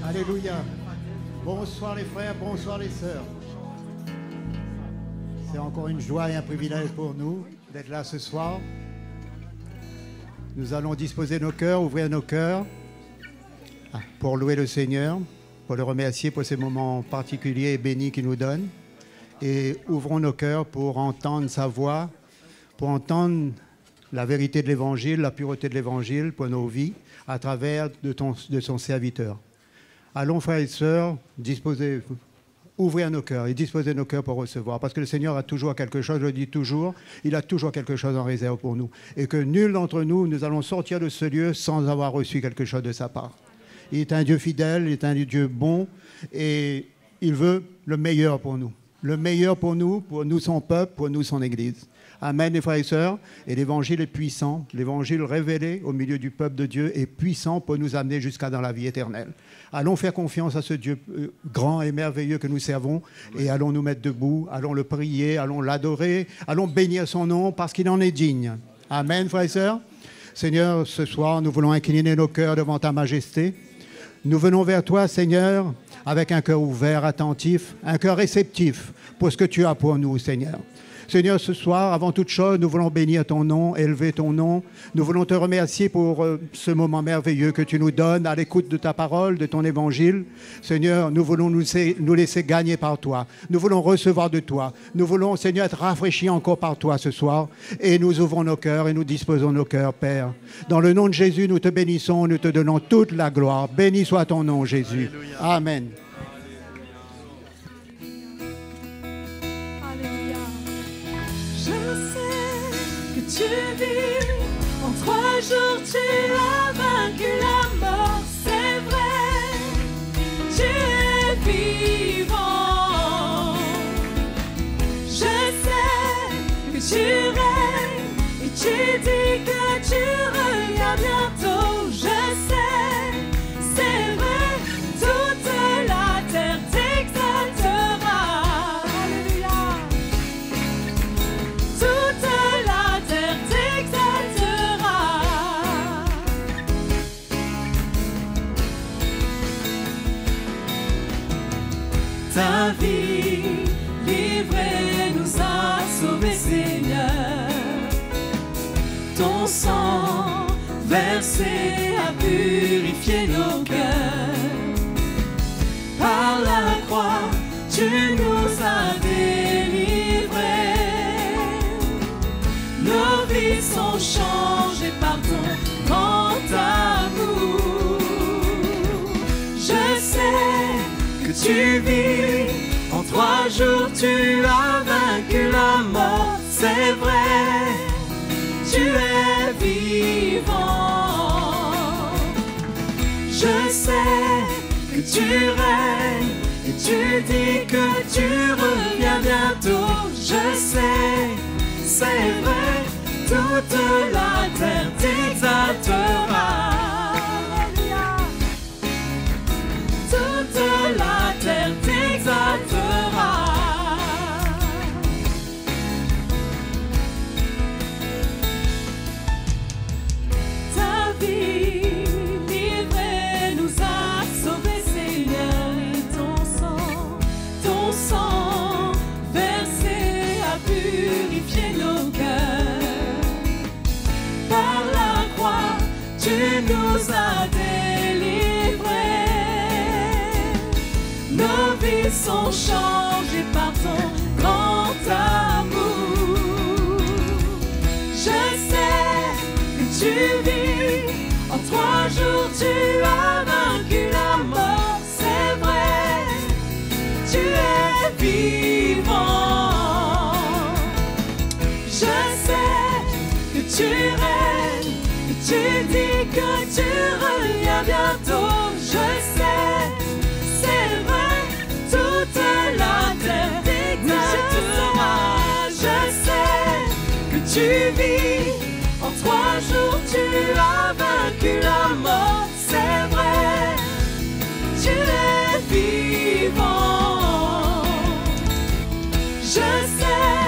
Alléluia. Bonsoir les frères, bonsoir les sœurs. C'est encore une joie et un privilège pour nous d'être là ce soir. Nous allons disposer nos cœurs, ouvrir nos cœurs pour louer le Seigneur, pour le remercier pour ces moments particuliers et bénis qu'il nous donne. Et ouvrons nos cœurs pour entendre sa voix, pour entendre la vérité de l'Évangile, la pureté de l'Évangile pour nos vies à travers de son serviteur. Allons, frères et sœurs, ouvrir nos cœurs et disposer nos cœurs pour recevoir. Parce que le Seigneur a toujours quelque chose, je le dis toujours, il a toujours quelque chose en réserve pour nous. Et que nul d'entre nous, nous allons sortir de ce lieu sans avoir reçu quelque chose de sa part. Il est un Dieu fidèle, il est un Dieu bon et il veut le meilleur pour nous. Le meilleur pour nous son peuple, pour nous son Église. Amen, les frères et sœurs. Et l'Évangile est puissant. L'Évangile révélé au milieu du peuple de Dieu est puissant pour nous amener jusqu'à dans la vie éternelle. Allons faire confiance à ce Dieu grand et merveilleux que nous servons et allons nous mettre debout, allons le prier, allons l'adorer, allons bénir son nom parce qu'il en est digne. Amen, frères et sœurs. Seigneur, ce soir, nous voulons incliner nos cœurs devant ta majesté. Nous venons vers toi, Seigneur, avec un cœur ouvert, attentif, un cœur réceptif pour ce que tu as pour nous, Seigneur. Seigneur, ce soir, avant toute chose, nous voulons bénir ton nom, élever ton nom. Nous voulons te remercier pour ce moment merveilleux que tu nous donnes à l'écoute de ta parole, de ton évangile. Seigneur, nous voulons nous laisser gagner par toi. Nous voulons recevoir de toi. Nous voulons, Seigneur, être rafraîchis encore par toi ce soir. Et nous ouvrons nos cœurs et nous disposons nos cœurs, Père. Dans le nom de Jésus, nous te bénissons, nous te donnons toute la gloire. Béni soit ton nom, Jésus. Alléluia. Amen. Tu vis, en 3 jours tu as vaincu la mort, c'est vrai, tu es vivant. Je sais que tu règnes et tu dis que tu reviens bientôt. Je sais, c'est vrai, toute la terre t'exaltera. Alléluia. Toute la terre t'exaltera. Ta vie livrée nous a sauvés, Seigneur. Ton sang versé a purifié nos cœurs. Par la croix, tu nous as délivrés. Nos vies sont changées par ton grand amour. Je sais que tu vis, en 3 jours tu as vaincu la mort, c'est vrai, tu es vivant. Je sais que tu règnes et tu dis que tu reviens bientôt. Je sais, c'est vrai, toute la terre t'exaltera. Toute la terre t'exaltera. Ta vie livrée nous a sauvés, Seigneur, et ton sang versé a purifié nos cœurs. Par la croix, tu nous as délivrés. Nos vies sont changées par ton grand amour. Je sais que tu vis, en 3 jours tu as vaincu la mort, c'est vrai, tu es vivant. Je sais que tu règnes, et tu dis que tu reviens bientôt. Je sais, c'est vrai, toute la terre t'exaltera. Je sais que tu vis, en 3 jours tu as vaincu la mort, c'est vrai, tu es vivant. Je sais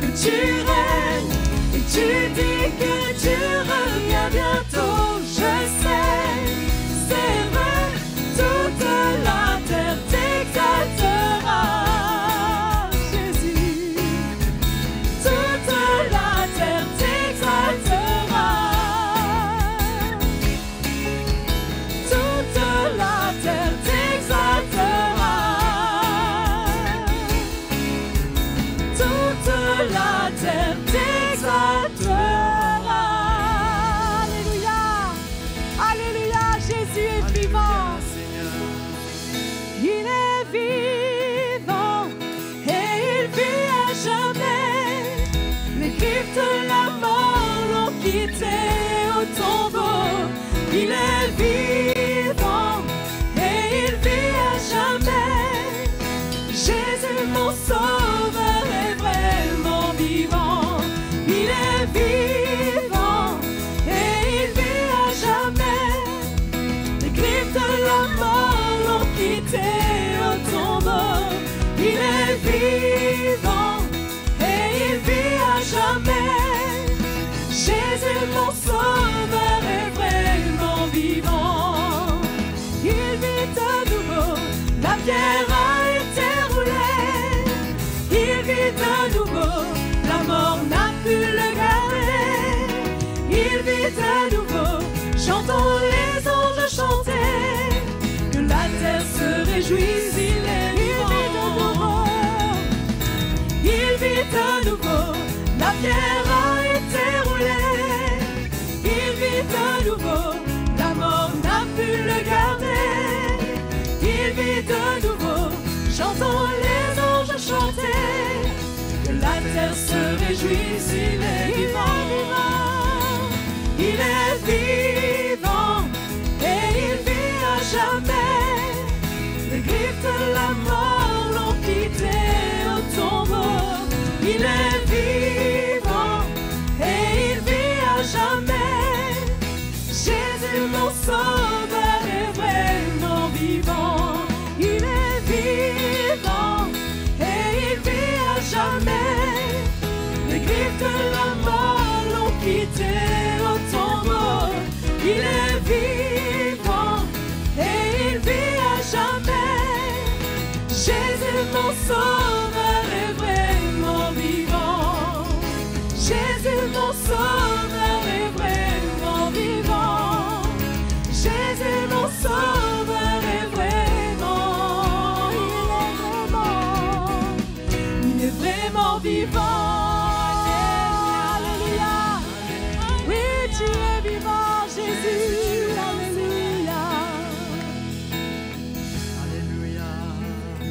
que tu règnes et tu dis que tu reviens bientôt. Je sais, c'est vrai, toute quitté au tombeau. Il est vivant et il vit à jamais. Jésus mon sauveur est vraiment vivant. Il vit à nouveau, la pierre a été roulée. Il vit à nouveau, la mort n'a pu le garder. Il vit à nouveau, chantons les anges chanter, que la terre se réjouisse, il est vivant. Il vit à nouveau, la pierre a été roulée. Il vit à nouveau, la mort n'a pu le garder. Il vit à nouveau, chantons les anges chanter, que la terre se réjouisse, il est vivant. Il est vivant et il vit à jamais. Les griffes de la mort l'ont quitté au tombeau. Il est vivant et il vit à jamais. Jésus mon sauveur est vraiment vivant. Il est vivant et il vit à jamais. Les griffes de la mort l'ont quitté au tombeau. Il est vivant et il vit à jamais. Jésus mon sauveur est vraiment vivant. Jésus mon sauveur est vraiment vivant. Jésus mon sauveur est vraiment, il est vraiment vivant. Alléluia. Oui, tu es vivant, Jésus. Alléluia.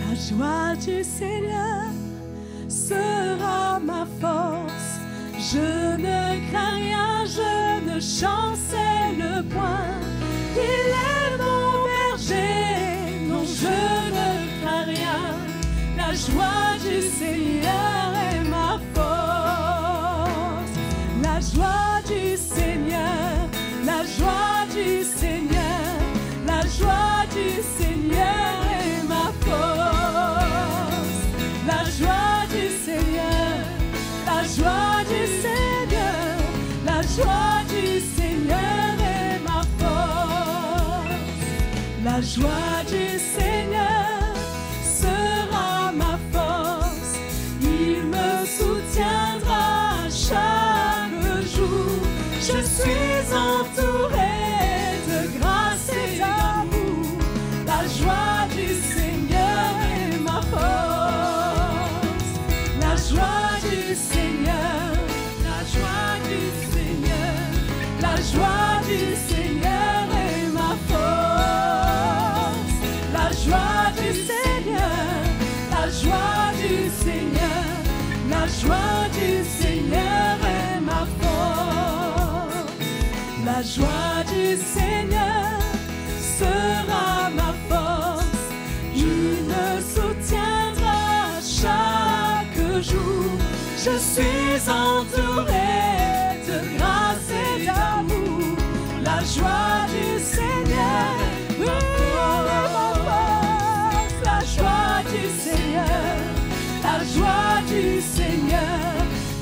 La joie du Seigneur sera ma force. Je ne crains rien, je ne chancelle point. Il est mon berger, non je ne crains rien. La joie du Seigneur est ma force. La joie du Seigneur, la joie du Seigneur, la joie du Seigneur est ma force. La joie du Seigneur, la joie du Seigneur, la joie du Seigneur est ma force. La joie du Seigneur sera ma force. Il me soutiendra chaque jour. Je suis entouré de grâce et d'amour. La joie du Seigneur est ma force. La joie du Seigneur, la joie du Seigneur, la joie du Seigneur est ma force. La joie du Seigneur, la joie du Seigneur, la joie du Seigneur est ma force. La joie du Seigneur sera ma force. Il me soutiendra chaque jour. Je suis entouré de grâce et d'amour. La joie du Seigneur est ma force. La joie du Seigneur, la joie du Seigneur,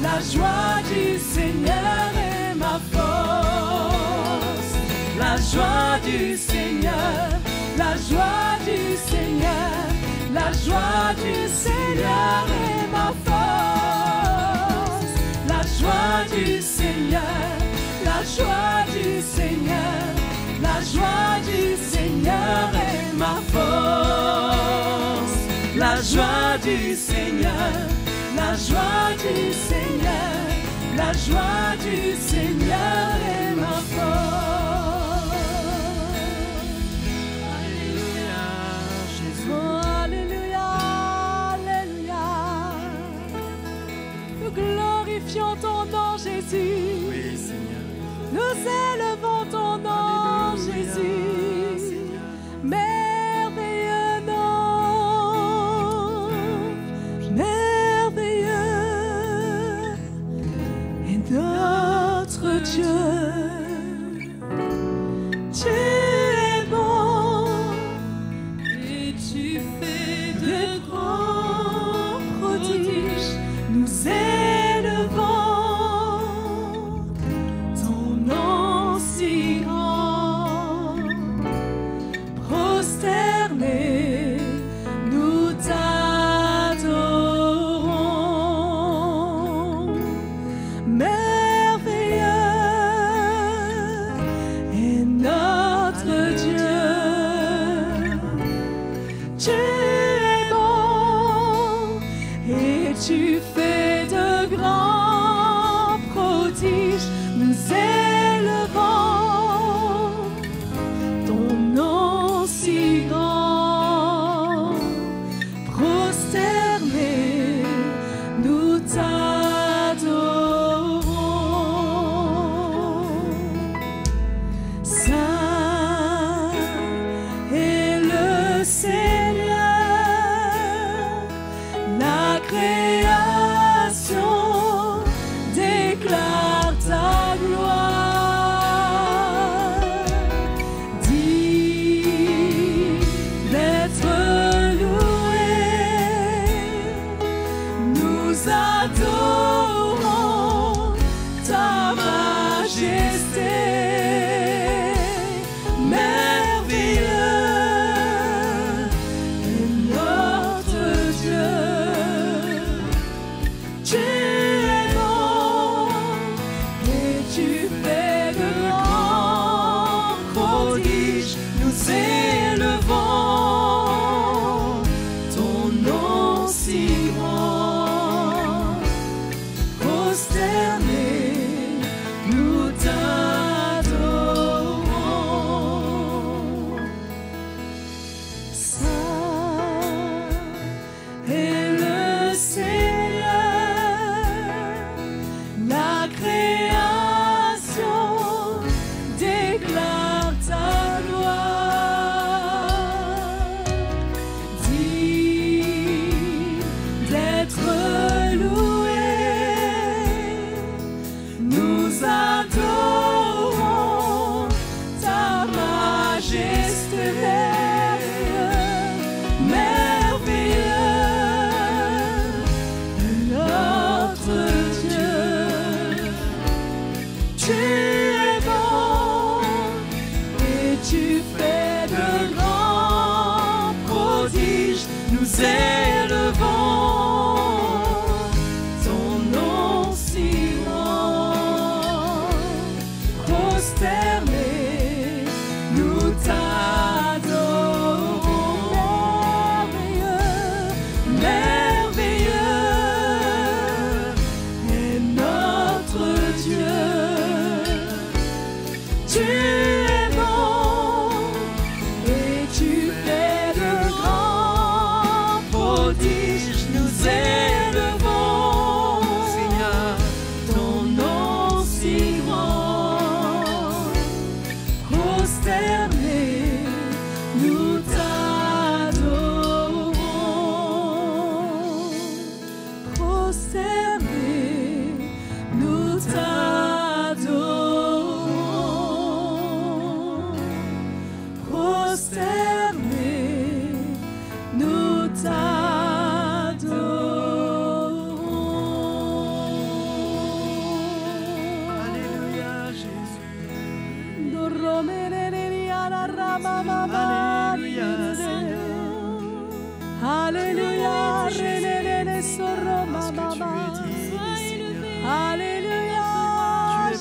la joie du Seigneur est ma force. La joie du Seigneur, la joie du Seigneur, la joie du Seigneur est ma force. La joie du Seigneur, la joie du Seigneur, la joie du Seigneur est ma force. La joie du Seigneur, la joie du Seigneur, la joie du Seigneur est ma force. Alléluia, Jésus. Oh, alléluia, alléluia. Nous glorifions ton nom, Jésus. Oui, Seigneur. Nous élevons ton nom, Jésus. Seigneur. Merveilleux nom, merveilleux est notre Dieu. Tu es bon et Seigneur, la création déclare ta gloire. Dis d'être loué, nous adorons ta majesté.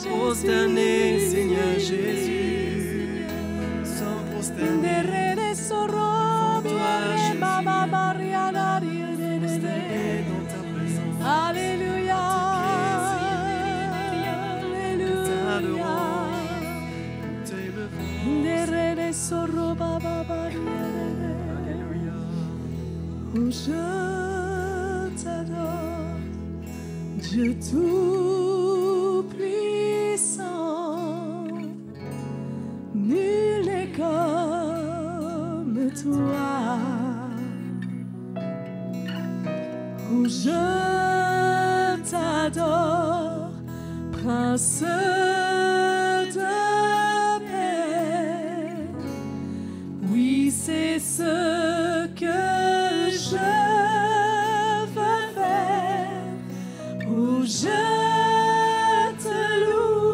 Prosterné, Seigneur Jésus, sans prosterné devant toi, Jésus, prosterné dans ta présence. Alléluia, Alléluia, où je t'adore, Dieu tout-puissant, nul n'est comme toi. Où je t'adore, Prince de paix. Oui, c'est ce que je veux faire. Où je te loue,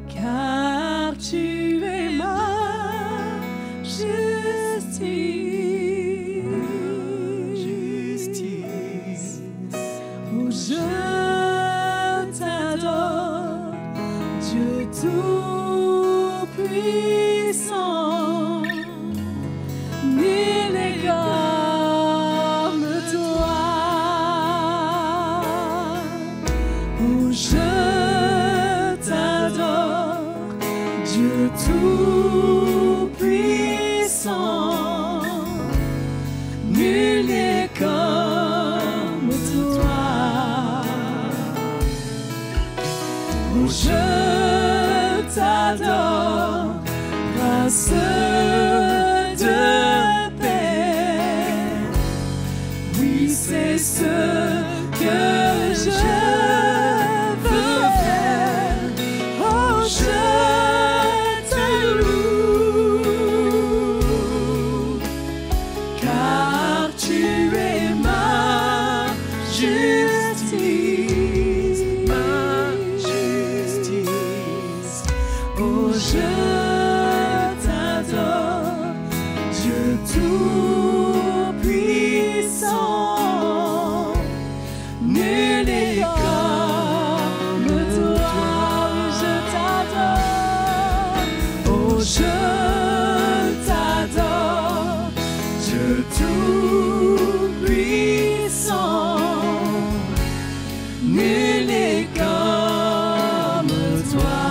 car tu es ma justice. Où je t'adore, Dieu tout-puissant. prince de paix. Oui, c'est ce que je veux faire. Oh, je te loue, car tu es ma justice, ma justice. Oh, je t'adore, Dieu tout-puissant. Nul n'est comme toi, oui, je t'adore. Oh, je t'adore, Dieu tout-puissant. Nul n'est comme toi.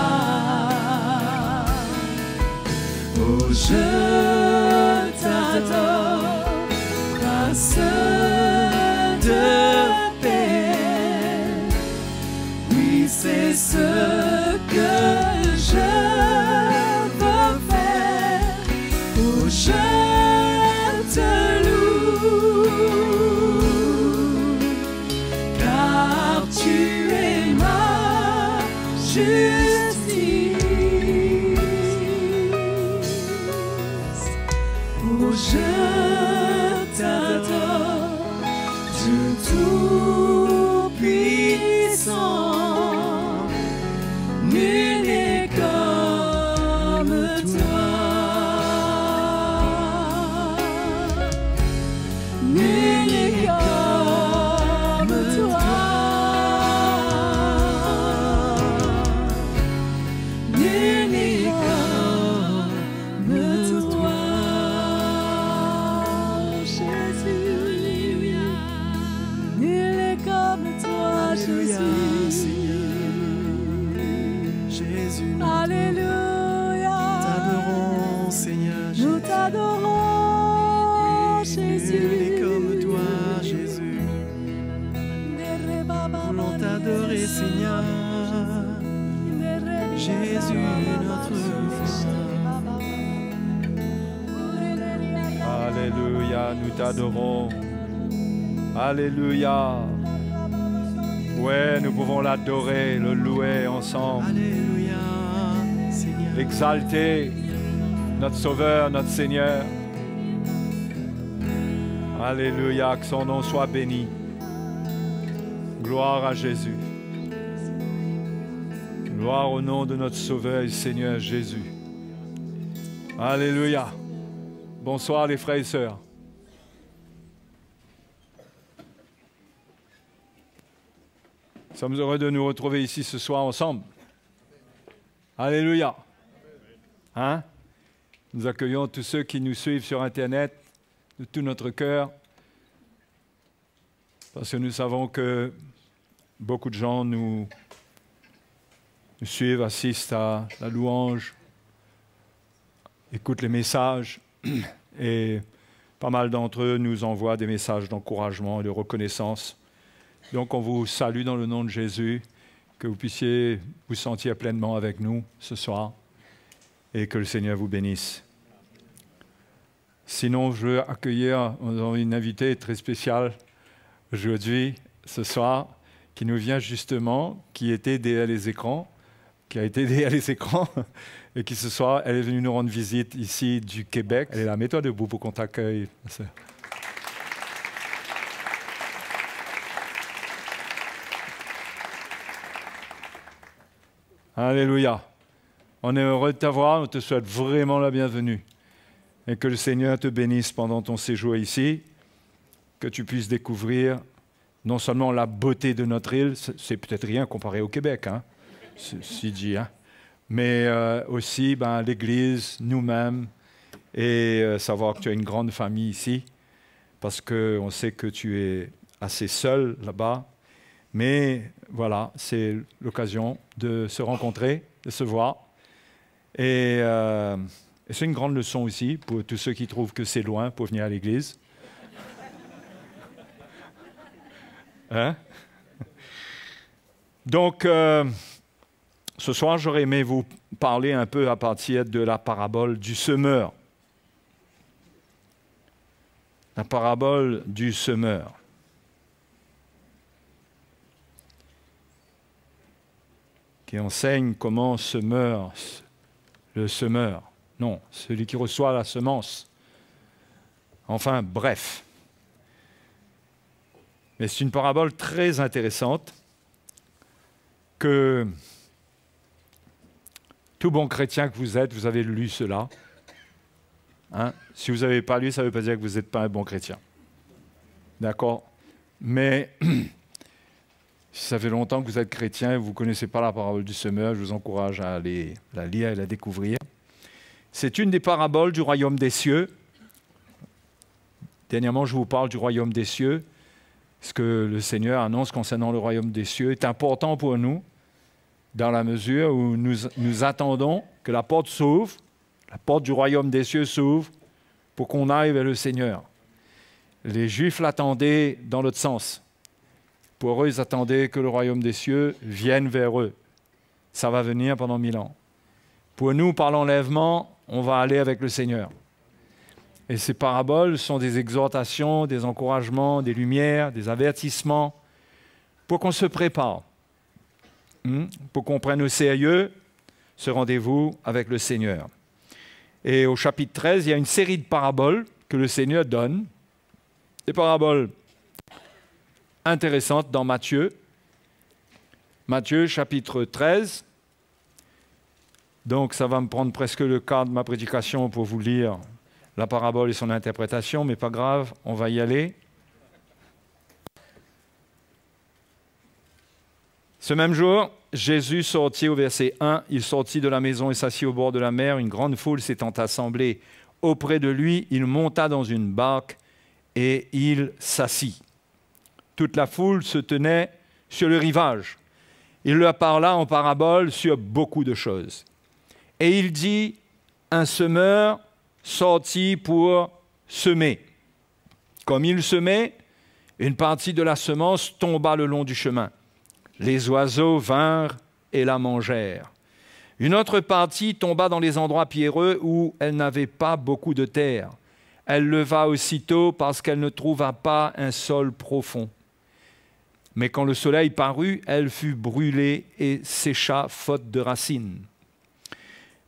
Oh, je t'adore, prince de paix. Oui, c'est ce que je veux faire. Oh, je te loue, car tu es ma justice. Oh, je t'adore, Dieu tout-puissant. Nul n'est comme toi. Nul n'est comme toi. Nul n'est comme toi. Jésus, nul n'est comme toi, Alléluia, Jésus. Seigneur. Jésus, nous Alléluia. t'adorons, Seigneur. Nous t'adorons, Jésus. Nul n'est comme toi, Jésus. Voulons t'adorer, Seigneur. Jésus, notre Alléluia, nous t'adorons. Alléluia. Ouais, nous pouvons l'adorer, le louer ensemble, Alléluia, Seigneur. l'exalter, notre Sauveur, notre Seigneur. Alléluia, que son nom soit béni. Gloire à Jésus. Gloire au nom de notre Sauveur et Seigneur Jésus. Alléluia. Bonsoir les frères et sœurs. Nous sommes heureux de nous retrouver ici ce soir ensemble. Alléluia. Hein? Nous accueillons tous ceux qui nous suivent sur Internet de tout notre cœur, parce que nous savons que beaucoup de gens nous suivent, assistent à la louange, écoutent les messages, et pas mal d'entre eux nous envoient des messages d'encouragement et de reconnaissance. Donc on vous salue dans le nom de Jésus, que vous puissiez vous sentir pleinement avec nous ce soir et que le Seigneur vous bénisse. Sinon, je veux accueillir une invitée très spéciale aujourd'hui, ce soir, qui nous vient justement, qui était derrière les écrans, qui a été derrière les écrans, et qui ce soir, elle est venue nous rendre visite ici du Québec. Elle est là, mets-toi debout pour qu'on t'accueille. Alléluia. On est heureux de t'avoir, on te souhaite vraiment la bienvenue. Et que le Seigneur te bénisse pendant ton séjour ici, que tu puisses découvrir non seulement la beauté de notre île, c'est peut-être rien comparé au Québec, hein, si dit, hein, mais aussi l'Église, nous-mêmes, et savoir que tu as une grande famille ici, parce qu'on sait que tu es assez seul là-bas. Mais voilà, c'est l'occasion de se rencontrer, de se voir. Et c'est une grande leçon aussi pour tous ceux qui trouvent que c'est loin pour venir à l'église. Hein? Donc, ce soir, j'aurais aimé vous parler un peu à partir de la parabole du semeur. La parabole du semeur. Qui enseigne comment se meurt le semeur. Non, celui qui reçoit la semence. Enfin, bref. Mais c'est une parabole très intéressante que tout bon chrétien que vous êtes, vous avez lu cela. Hein? Si vous n'avez pas lu, ça ne veut pas dire que vous n'êtes pas un bon chrétien. D'accord? Mais si ça fait longtemps que vous êtes chrétien et vous ne connaissez pas la parabole du semeur, je vous encourage à aller la lire et la découvrir. C'est une des paraboles du royaume des cieux. Dernièrement, je vous parle du royaume des cieux. Ce que le Seigneur annonce concernant le royaume des cieux est important pour nous, dans la mesure où nous attendons que la porte s'ouvre, la porte du royaume des cieux s'ouvre, pour qu'on aille vers le Seigneur. Les Juifs l'attendaient dans l'autre sens. Pour eux, ils attendaient que le royaume des cieux vienne vers eux. Ça va venir pendant 1000 ans. Pour nous, par l'enlèvement, on va aller avec le Seigneur. Et ces paraboles sont des exhortations, des encouragements, des lumières, des avertissements, pour qu'on se prépare, pour qu'on prenne au sérieux ce rendez-vous avec le Seigneur. Et au chapitre 13, il y a une série de paraboles que le Seigneur donne, des paraboles intéressantes dans Matthieu. Matthieu, chapitre 13. Donc, ça va me prendre presque le quart de ma prédication pour vous lire la parabole et son interprétation, mais pas grave, on va y aller. Ce même jour, Jésus sortit au verset 1, il sortit de la maison et s'assit au bord de la mer. Une grande foule s'étant assemblée auprès de lui, il monta dans une barque et il s'assit. Toute la foule se tenait sur le rivage. Il leur parla en parabole sur beaucoup de choses. Et il dit, un semeur sortit pour semer. Comme il semait, une partie de la semence tomba le long du chemin. Les oiseaux vinrent et la mangèrent. Une autre partie tomba dans les endroits pierreux où elle n'avait pas beaucoup de terre. Elle leva aussitôt parce qu'elle ne trouva pas un sol profond. Mais quand le soleil parut, elle fut brûlée et sécha faute de racines.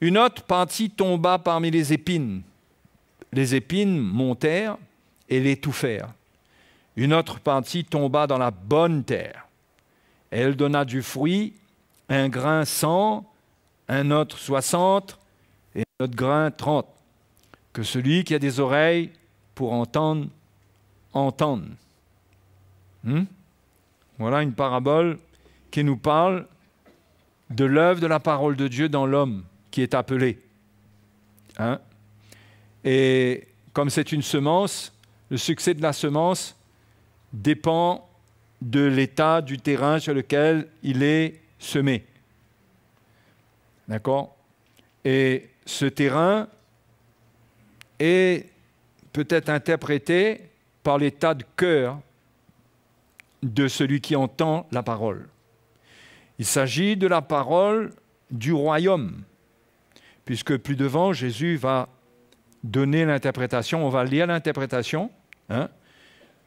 Une autre partie tomba parmi les épines. Les épines montèrent et l'étouffèrent. Une autre partie tomba dans la bonne terre. Elle donna du fruit, un grain 100, un autre 60 et un autre grain 30. Que celui qui a des oreilles pour entendre, entende. Voilà une parabole qui nous parle de l'œuvre de la parole de Dieu dans l'homme qui est appelé. Et comme c'est une semence, le succès de la semence dépend de l'état du terrain sur lequel il est semé. D'accord? Et ce terrain est peut-être interprété par l'état de cœur de celui qui entend la parole. Il s'agit de la parole du royaume, puisque plus devant, Jésus va donner l'interprétation. On va lire l'interprétation.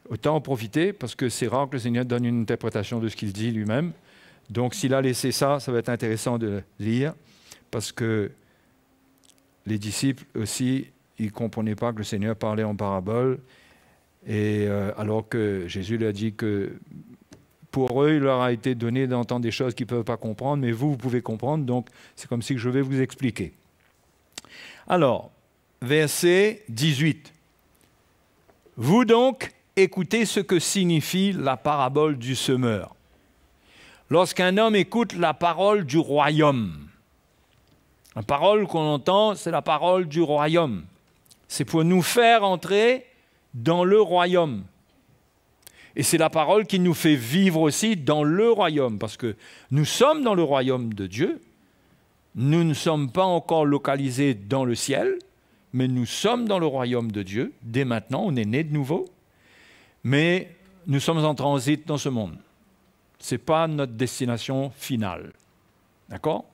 Autant en profiter, parce que c'est rare que le Seigneur donne une interprétation de ce qu'il dit lui-même. Donc, s'il a laissé ça, ça va être intéressant de lire, parce que les disciples aussi, ils ne comprenaient pas que le Seigneur parlait en parabole, et alors que Jésus leur a dit que pour eux, il leur a été donné d'entendre des choses qu'ils ne peuvent pas comprendre, mais vous pouvez comprendre, donc c'est comme si je vais vous expliquer. Alors, verset 18. Vous donc, écoutez ce que signifie la parabole du semeur. Lorsqu'un homme écoute la parole du royaume, la parole qu'on entend, c'est la parole du royaume. C'est pour nous faire entrer dans le royaume. Et c'est la parole qui nous fait vivre aussi dans le royaume, parce que nous sommes dans le royaume de Dieu. Nous ne sommes pas encore localisés dans le ciel, mais nous sommes dans le royaume de Dieu. Dès maintenant, on est né de nouveau. Mais nous sommes en transit dans ce monde. Ce n'est pas notre destination finale. D'accord?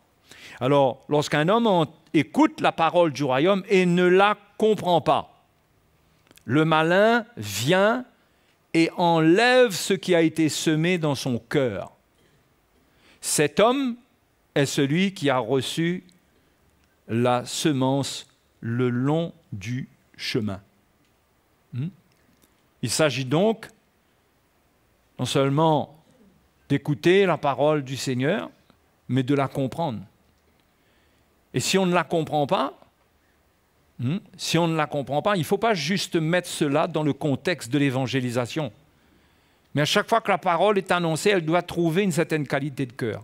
Alors, lorsqu'un homme écoute la parole du royaume et ne la comprend pas, le malin vient et enlève ce qui a été semé dans son cœur. Cet homme est celui qui a reçu la semence le long du chemin. Il s'agit donc non seulement d'écouter la parole du Seigneur, mais de la comprendre. Et si on ne la comprend pas, il ne faut pas juste mettre cela dans le contexte de l'évangélisation. Mais à chaque fois que la parole est annoncée, elle doit trouver une certaine qualité de cœur.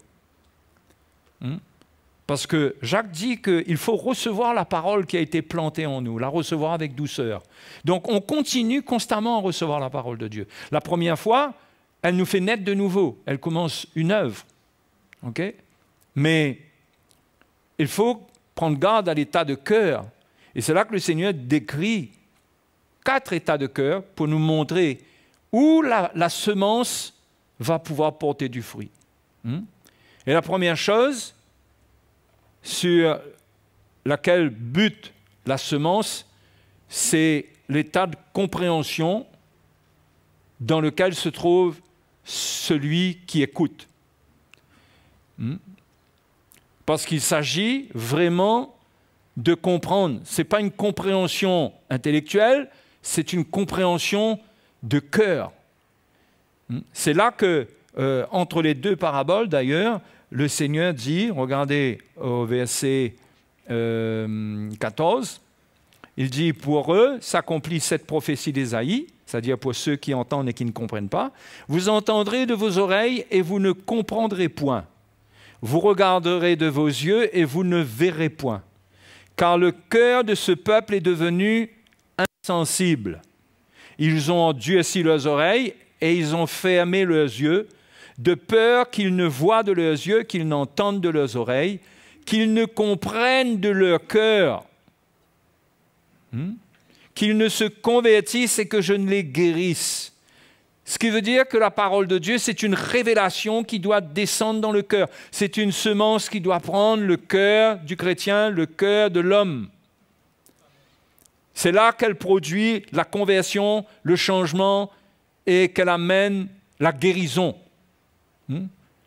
Parce que Jacques dit qu'il faut recevoir la parole qui a été plantée en nous, la recevoir avec douceur. Donc on continue constamment à recevoir la parole de Dieu. La première fois, elle nous fait naître de nouveau. Elle commence une œuvre. Okay? Mais il faut prendre garde à l'état de cœur. Et c'est là que le Seigneur décrit 4 états de cœur pour nous montrer où la semence va pouvoir porter du fruit. Et la première chose sur laquelle bute la semence, c'est l'état de compréhension dans lequel se trouve celui qui écoute. Parce qu'il s'agit vraiment de comprendre. Ce n'est pas une compréhension intellectuelle, c'est une compréhension de cœur. C'est là que, entre les 2 paraboles d'ailleurs, le Seigneur dit, regardez au verset 14, il dit, pour eux s'accomplit cette prophétie d'Ésaïe, c'est-à-dire pour ceux qui entendent et qui ne comprennent pas, vous entendrez de vos oreilles et vous ne comprendrez point. Vous regarderez de vos yeux et vous ne verrez point. Car le cœur de ce peuple est devenu insensible. Ils ont endurci leurs oreilles et ils ont fermé leurs yeux, de peur qu'ils ne voient de leurs yeux, qu'ils n'entendent de leurs oreilles, qu'ils ne comprennent de leur cœur, qu'ils ne se convertissent et que je ne les guérisse. Ce qui veut dire que la parole de Dieu, c'est une révélation qui doit descendre dans le cœur. C'est une semence qui doit prendre le cœur du chrétien, le cœur de l'homme. C'est là qu'elle produit la conversion, le changement et qu'elle amène la guérison,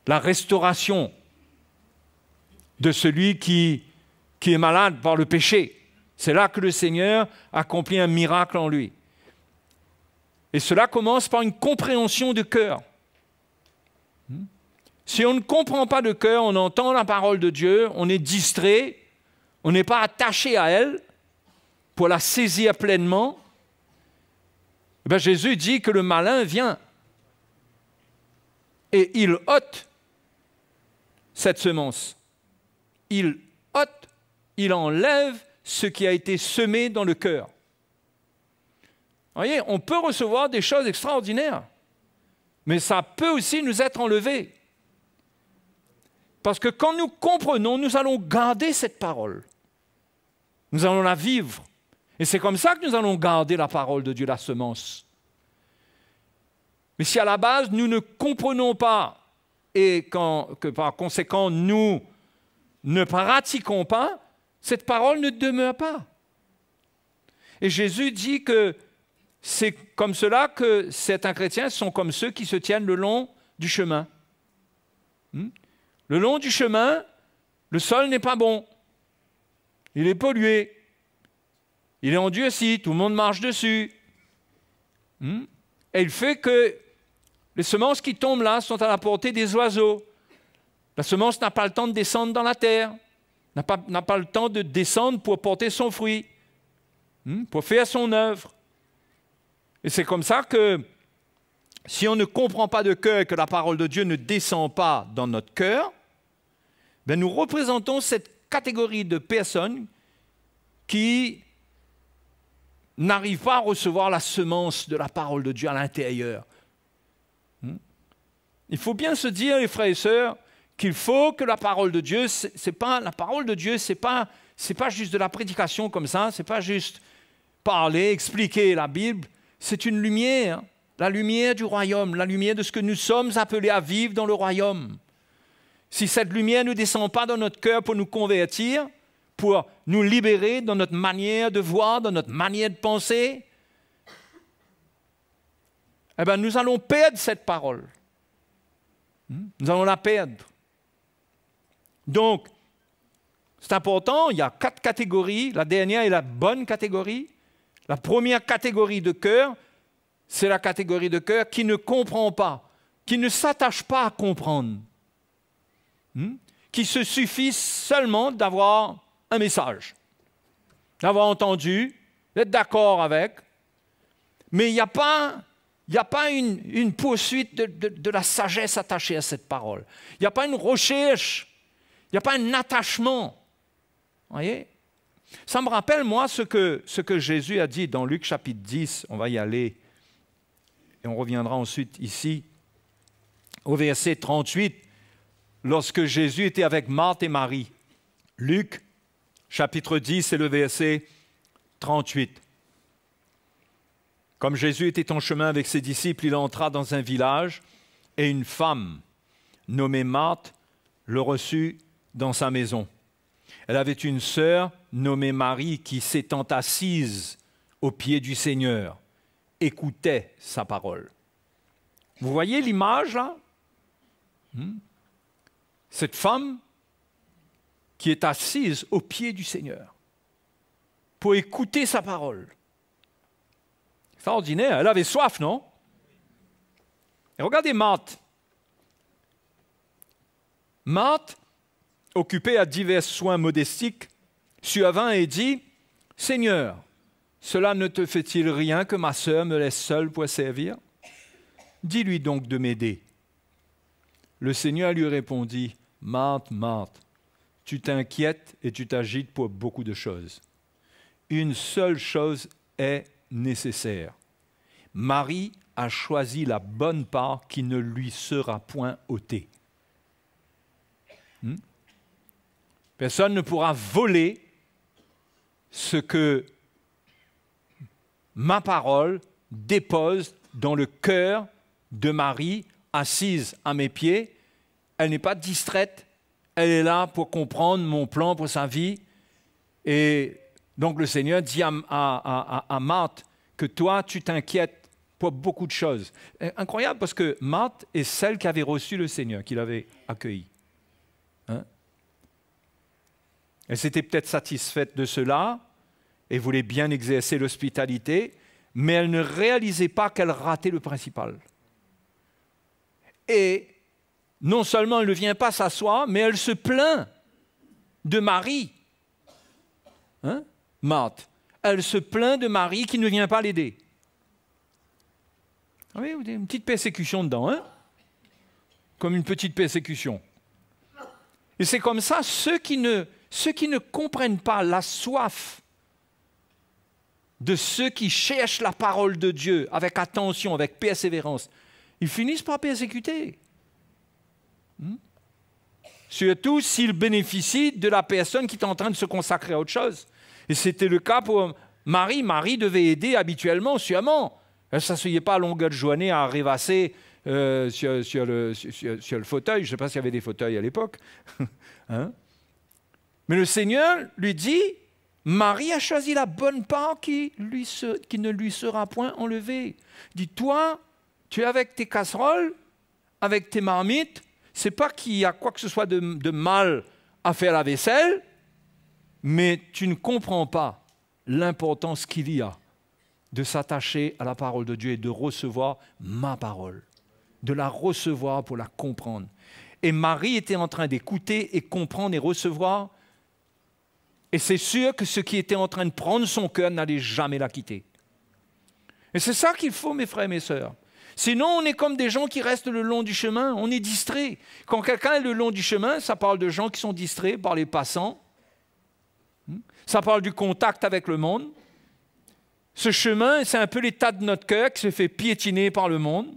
la restauration de celui qui est malade par le péché. C'est là que le Seigneur accomplit un miracle en lui. Et cela commence par une compréhension de cœur. Si on ne comprend pas de cœur, on entend la parole de Dieu, on est distrait, on n'est pas attaché à elle pour la saisir pleinement. Eh bien, Jésus dit que le malin vient et il ôte cette semence. Il ôte, il enlève ce qui a été semé dans le cœur. Vous voyez, on peut recevoir des choses extraordinaires, mais ça peut aussi nous être enlevé. Parce que quand nous comprenons, nous allons garder cette parole. Nous allons la vivre. Et c'est comme ça que nous allons garder la parole de Dieu, la semence. Mais si à la base, nous ne comprenons pas et que par conséquent, nous ne pratiquons pas, cette parole ne demeure pas. Et Jésus dit que c'est comme cela que certains chrétiens sont comme ceux qui se tiennent le long du chemin. Le long du chemin, le sol n'est pas bon. Il est pollué. Il est endurci, tout le monde marche dessus. Et il fait que les semences qui tombent là sont à la portée des oiseaux. La semence n'a pas le temps de descendre dans la terre, n'a pas le temps de descendre pour porter son fruit, pour faire son œuvre. Et c'est comme ça que si on ne comprend pas de cœur et que la parole de Dieu ne descend pas dans notre cœur, ben nous représentons cette catégorie de personnes qui n'arrivent pas à recevoir la semence de la parole de Dieu à l'intérieur. Il faut bien se dire, les frères et sœurs, qu'il faut que la parole de Dieu, la parole de Dieu, c'est pas juste de la prédication comme ça, c'est pas juste parler, expliquer la Bible, c'est une lumière, la lumière du royaume, la lumière de ce que nous sommes appelés à vivre dans le royaume. si cette lumière ne descend pas dans notre cœur pour nous convertir, pour nous libérer dans notre manière de voir, dans notre manière de penser, eh bien, nous allons perdre cette parole. Nous allons la perdre. Donc, c'est important, il y a 4 catégories. La dernière est la bonne catégorie. La première catégorie de cœur, c'est la catégorie de cœur qui ne comprend pas, qui ne s'attache pas à comprendre, qui se suffit seulement d'avoir un message, d'avoir entendu, d'être d'accord avec, mais il n'y a pas une poursuite de la sagesse attachée à cette parole. Il n'y a pas une recherche, il n'y a pas un attachement. Vous voyez? Ça me rappelle, moi, ce que Jésus a dit dans Luc chapitre 10. On va y aller et on reviendra ensuite ici, au verset 38, lorsque Jésus était avec Marthe et Marie. Luc chapitre 10, c'est le verset 38. Comme Jésus était en chemin avec ses disciples, il entra dans un village et une femme nommée Marthe le reçut dans sa maison. Elle avait une sœur nommée Marie qui, s'étant assise aux pieds du Seigneur, écoutait sa parole. Vous voyez l'image là? Cette femme qui est assise aux pieds du Seigneur pour écouter sa parole. Extraordinaire, elle avait soif, non? Et regardez Marthe. Marthe, occupée à divers soins monastiques, survint et dit, « Seigneur, cela ne te fait-il rien que ma sœur me laisse seule pour servir? Dis-lui donc de m'aider. » Le Seigneur lui répondit, « Marthe, Marthe, tu t'inquiètes et tu t'agites pour beaucoup de choses. Une seule chose est nécessaire. Marie a choisi la bonne part qui ne lui sera point ôtée. » Personne ne pourra voler ce que ma parole dépose dans le cœur de Marie, assise à mes pieds. Elle n'est pas distraite, elle est là pour comprendre mon plan pour sa vie. Et donc le Seigneur dit à Marthe que toi, tu t'inquiètes pour beaucoup de choses. Incroyable parce que Marthe est celle qui avait reçu le Seigneur, qui l'avait accueilli. Elle s'était peut-être satisfaite de cela et voulait bien exercer l'hospitalité, mais elle ne réalisait pas qu'elle ratait le principal. Et non seulement elle ne vient pas s'asseoir, mais elle se plaint de Marie. Marthe. Elle se plaint de Marie qui ne vient pas l'aider. Vous voyez, une petite persécution dedans, comme une petite persécution. Et c'est comme ça, ceux qui ne comprennent pas la soif de ceux qui cherchent la parole de Dieu avec attention, avec persévérance, ils finissent par persécuter. Surtout s'ils bénéficient de la personne qui est en train de se consacrer à autre chose. Et c'était le cas pour Marie. Marie devait aider habituellement, sûrement. Elle ne s'asseyait pas à longueur de journée à rêvasser sur le fauteuil. Je ne sais pas s'il y avait des fauteuils à l'époque. Mais le Seigneur lui dit, Marie a choisi la bonne part qui ne lui sera point enlevée. Il dit, toi, tu es avec tes casseroles, avec tes marmites, c'est pas qu'il y a quoi que ce soit de mal à faire la vaisselle, mais tu ne comprends pas l'importance qu'il y a de s'attacher à la parole de Dieu et de recevoir ma parole, de la recevoir pour la comprendre. Et Marie était en train d'écouter et comprendre et recevoir, et c'est sûr que ce qui était en train de prendre son cœur n'allait jamais la quitter. Et c'est ça qu'il faut, mes frères et mes sœurs. Sinon, on est comme des gens qui restent le long du chemin, on est distrait. Quand quelqu'un est le long du chemin, ça parle de gens qui sont distraits par les passants, ça parle du contact avec le monde. Ce chemin, c'est un peu l'état de notre cœur qui se fait piétiner par le monde.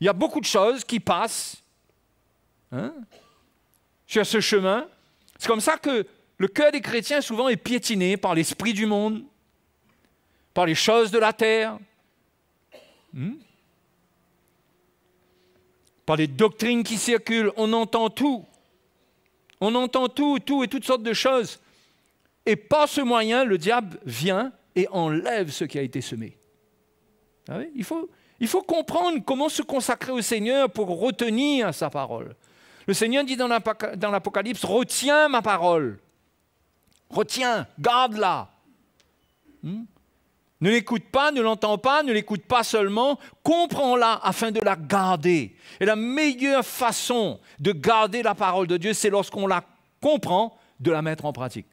Il y a beaucoup de choses qui passent sur ce chemin. C'est comme ça que le cœur des chrétiens souvent est piétiné par l'esprit du monde, par les choses de la terre, par les doctrines qui circulent. On entend tout. On entend tout et toutes sortes de choses. Et par ce moyen, le diable vient et enlève ce qui a été semé. Ah oui, il faut comprendre comment se consacrer au Seigneur pour retenir sa parole. Le Seigneur dit dans l'Apocalypse, « Retiens ma parole. Retiens, garde-la. Ne l'écoute pas, ne l'entends pas, ne l'écoute pas seulement, comprends-la afin de la garder. » Et la meilleure façon de garder la parole de Dieu, c'est lorsqu'on la comprend, de la mettre en pratique.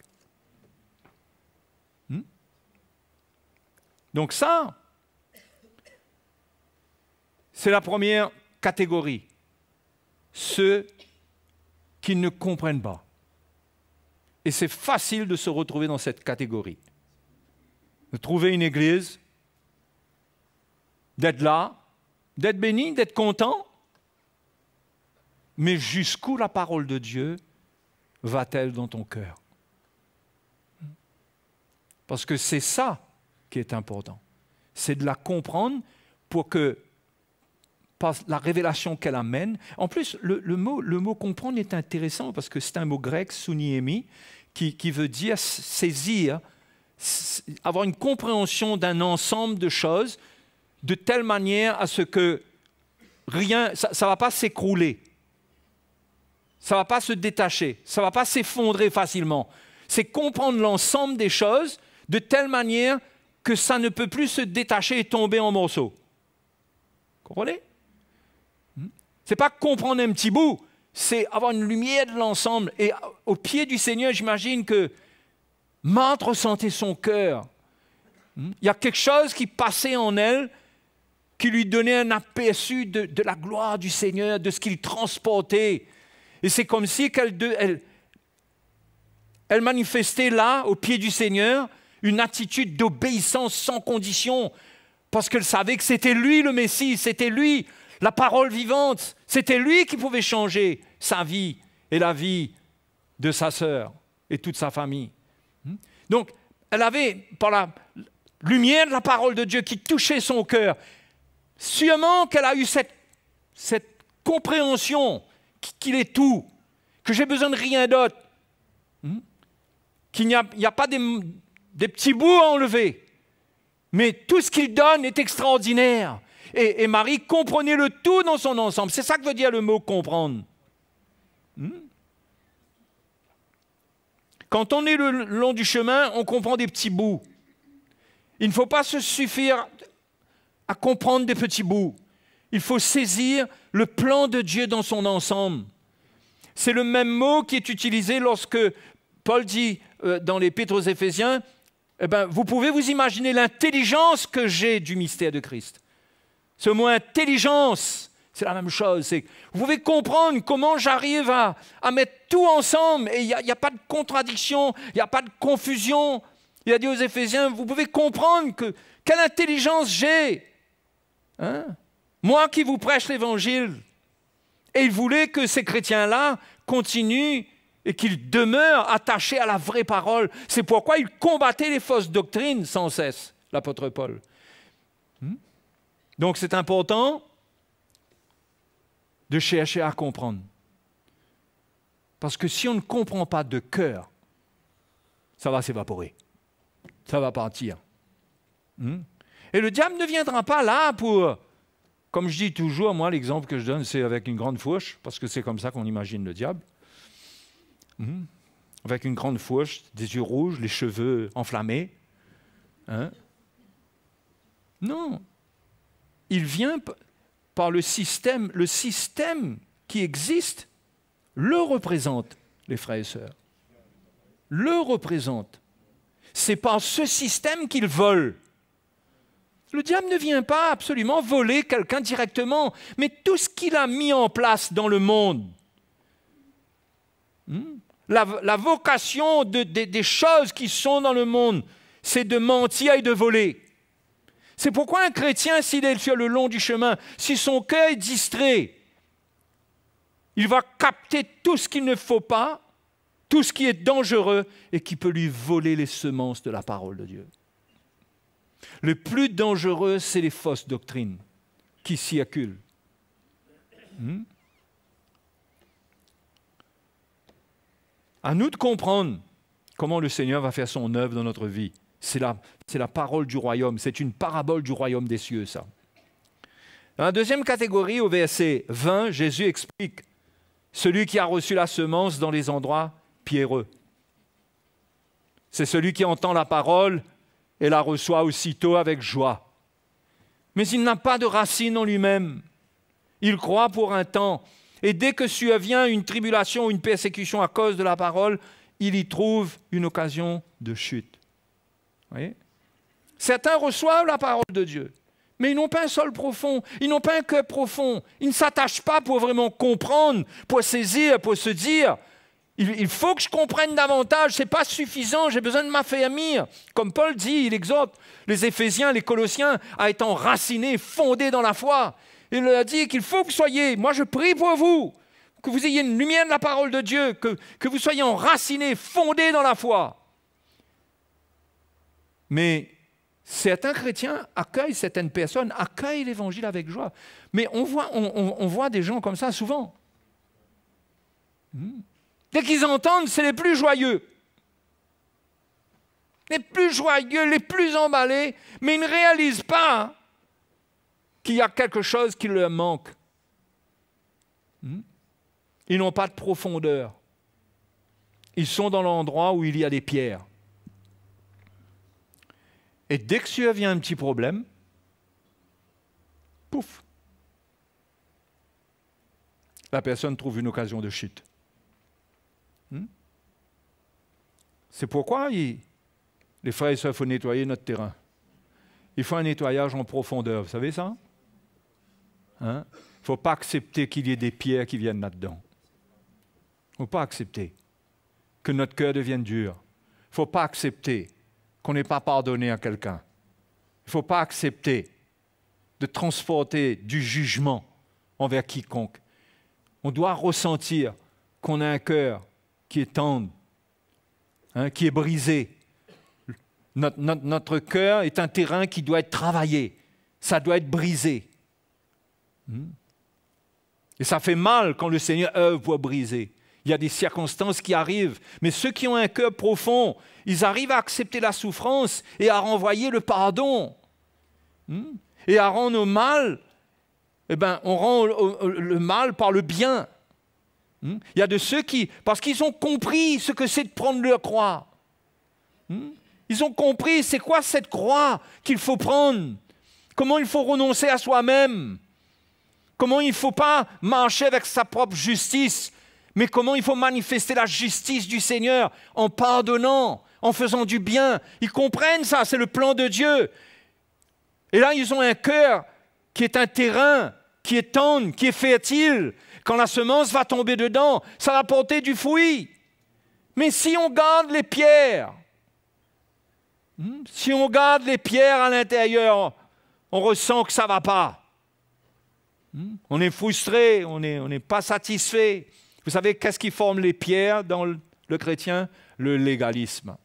Donc ça, c'est la première catégorie. Ceux qui ne comprennent pas. Et c'est facile de se retrouver dans cette catégorie. De trouver une église, d'être là, d'être béni, d'être content. Mais jusqu'où la parole de Dieu va-t-elle dans ton cœur? Parce que c'est ça qui est important. C'est de la comprendre pour que, par la révélation qu'elle amène, en plus, le mot comprendre est intéressant parce que c'est un mot grec, suniemi, qui veut dire saisir, avoir une compréhension d'un ensemble de choses de telle manière à ce que rien, ça ne va pas s'écrouler, ça ne va pas se détacher, ça ne va pas s'effondrer facilement. C'est comprendre l'ensemble des choses de telle manière que ça ne peut plus se détacher et tomber en morceaux. Comprenez? Ce n'est pas comprendre un petit bout, c'est avoir une lumière de l'ensemble. Et au pied du Seigneur, j'imagine que Marthe ressentait son cœur. Il y a quelque chose qui passait en elle, qui lui donnait un aperçu de la gloire du Seigneur, de ce qu'il transportait. Et c'est comme si elle manifestait là, au pied du Seigneur, une attitude d'obéissance sans condition, parce qu'elle savait que c'était lui le Messie, c'était lui la parole vivante, c'était lui qui pouvait changer sa vie et la vie de sa sœur et toute sa famille. Donc, elle avait, par la lumière de la parole de Dieu qui touchait son cœur, sûrement qu'elle a eu cette compréhension qu'il est tout, que j'ai besoin de rien d'autre, qu'il n'y a pas des petits bouts à enlever, mais tout ce qu'il donne est extraordinaire. Et Marie comprenait le tout dans son ensemble. C'est ça que veut dire le mot comprendre. Quand on est le long du chemin, on comprend des petits bouts. Il ne faut pas se suffire à comprendre des petits bouts. Il faut saisir le plan de Dieu dans son ensemble. C'est le même mot qui est utilisé lorsque Paul dit dans l'Épître aux Éphésiens, eh ben, vous pouvez vous imaginer l'intelligence que j'ai du mystère de Christ. Ce mot intelligence, c'est la même chose. Vous pouvez comprendre comment j'arrive à mettre tout ensemble et il n'y a pas de contradiction, il n'y a pas de confusion. Il a dit aux Éphésiens, vous pouvez comprendre quelle intelligence j'ai. Moi qui vous prêche l'Évangile. Et il voulait que ces chrétiens-là continuent et qu'ils demeurent attachés à la vraie parole. C'est pourquoi il combattait les fausses doctrines sans cesse, l'apôtre Paul. Donc c'est important de chercher à comprendre. Parce que si on ne comprend pas de cœur, ça va s'évaporer. Ça va partir. Et le diable ne viendra pas là pour... Comme je dis toujours, moi, l'exemple que je donne, c'est avec une grande fourche, parce que c'est comme ça qu'on imagine le diable. Avec une grande fourche, des yeux rouges, les cheveux enflammés. Non. Il vient par le système. Le système qui existe le représente, les frères et sœurs. Le représente. C'est par ce système qu'il vole. Le diable ne vient pas absolument voler quelqu'un directement, mais tout ce qu'il a mis en place dans le monde, la vocation des choses qui sont dans le monde, c'est de mentir et de voler. C'est pourquoi un chrétien, s'il est sur le long du chemin, si son cœur est distrait, il va capter tout ce qu'il ne faut pas, tout ce qui est dangereux et qui peut lui voler les semences de la parole de Dieu. Le plus dangereux, c'est les fausses doctrines qui circulent. À nous de comprendre comment le Seigneur va faire son œuvre dans notre vie. C'est la parole du royaume, c'est une parabole du royaume des cieux, ça. Dans la deuxième catégorie, au verset 20, Jésus explique celui qui a reçu la semence dans les endroits pierreux. C'est celui qui entend la parole et la reçoit aussitôt avec joie. Mais il n'a pas de racine en lui-même. Il croit pour un temps. Et dès que survient une tribulation ou une persécution à cause de la parole, il y trouve une occasion de chute. Vous voyez? Certains reçoivent la parole de Dieu, mais ils n'ont pas un sol profond, ils n'ont pas un cœur profond. Ils ne s'attachent pas pour vraiment comprendre, pour saisir, pour se dire « il faut que je comprenne davantage, ce n'est pas suffisant, j'ai besoin de m'affermir ». Comme Paul dit, il exhorte les Éphésiens, les Colossiens à être enracinés, fondés dans la foi. Il leur a dit qu'il faut que vous soyez, moi je prie pour vous, que vous ayez une lumière de la parole de Dieu, que vous soyez enracinés, fondés dans la foi. Mais certains chrétiens accueillent, certaines personnes accueillent l'évangile avec joie. Mais on voit des gens comme ça souvent. Dès qu'ils entendent, c'est les plus joyeux. Les plus joyeux, les plus emballés, mais ils ne réalisent pas qu'il y a quelque chose qui leur manque. Ils n'ont pas de profondeur. Ils sont dans l'endroit où il y a des pierres. Et dès que survient un petit problème, pouf, la personne trouve une occasion de chute. C'est pourquoi les frères et sœurs, il faut nettoyer notre terrain. Il faut un nettoyage en profondeur, vous savez ça? Il ne faut pas accepter qu'il y ait des pierres qui viennent là-dedans. Il ne faut pas accepter que notre cœur devienne dur. Il ne faut pas accepter qu'on n'ait pas pardonné à quelqu'un. Il ne faut pas accepter de transporter du jugement envers quiconque. On doit ressentir qu'on a un cœur qui est tendre, qui est brisé. Notre cœur est un terrain qui doit être travaillé. Ça doit être brisé. Et ça fait mal quand le Seigneur œuvre pour briser. Il y a des circonstances qui arrivent. Mais ceux qui ont un cœur profond, ils arrivent à accepter la souffrance et à renvoyer le pardon. Et à rendre au mal, on rend le mal par le bien. Il y a de ceux qui, parce qu'ils ont compris ce que c'est de prendre leur croix. Ils ont compris c'est quoi cette croix qu'il faut prendre. Comment il faut renoncer à soi-même. Comment il ne faut pas marcher avec sa propre justice, mais comment il faut manifester la justice du Seigneur en pardonnant, en faisant du bien. Ils comprennent ça, c'est le plan de Dieu. Et là, ils ont un cœur qui est un terrain, qui est tendre, qui est fertile. Quand la semence va tomber dedans, ça va porter du fruit. Mais si on garde les pierres, si on garde les pierres à l'intérieur, on ressent que ça ne va pas. On est frustré, on n'est pas satisfait. Vous savez, qu'est-ce qui forme les pierres dans le chrétien? Le légalisme,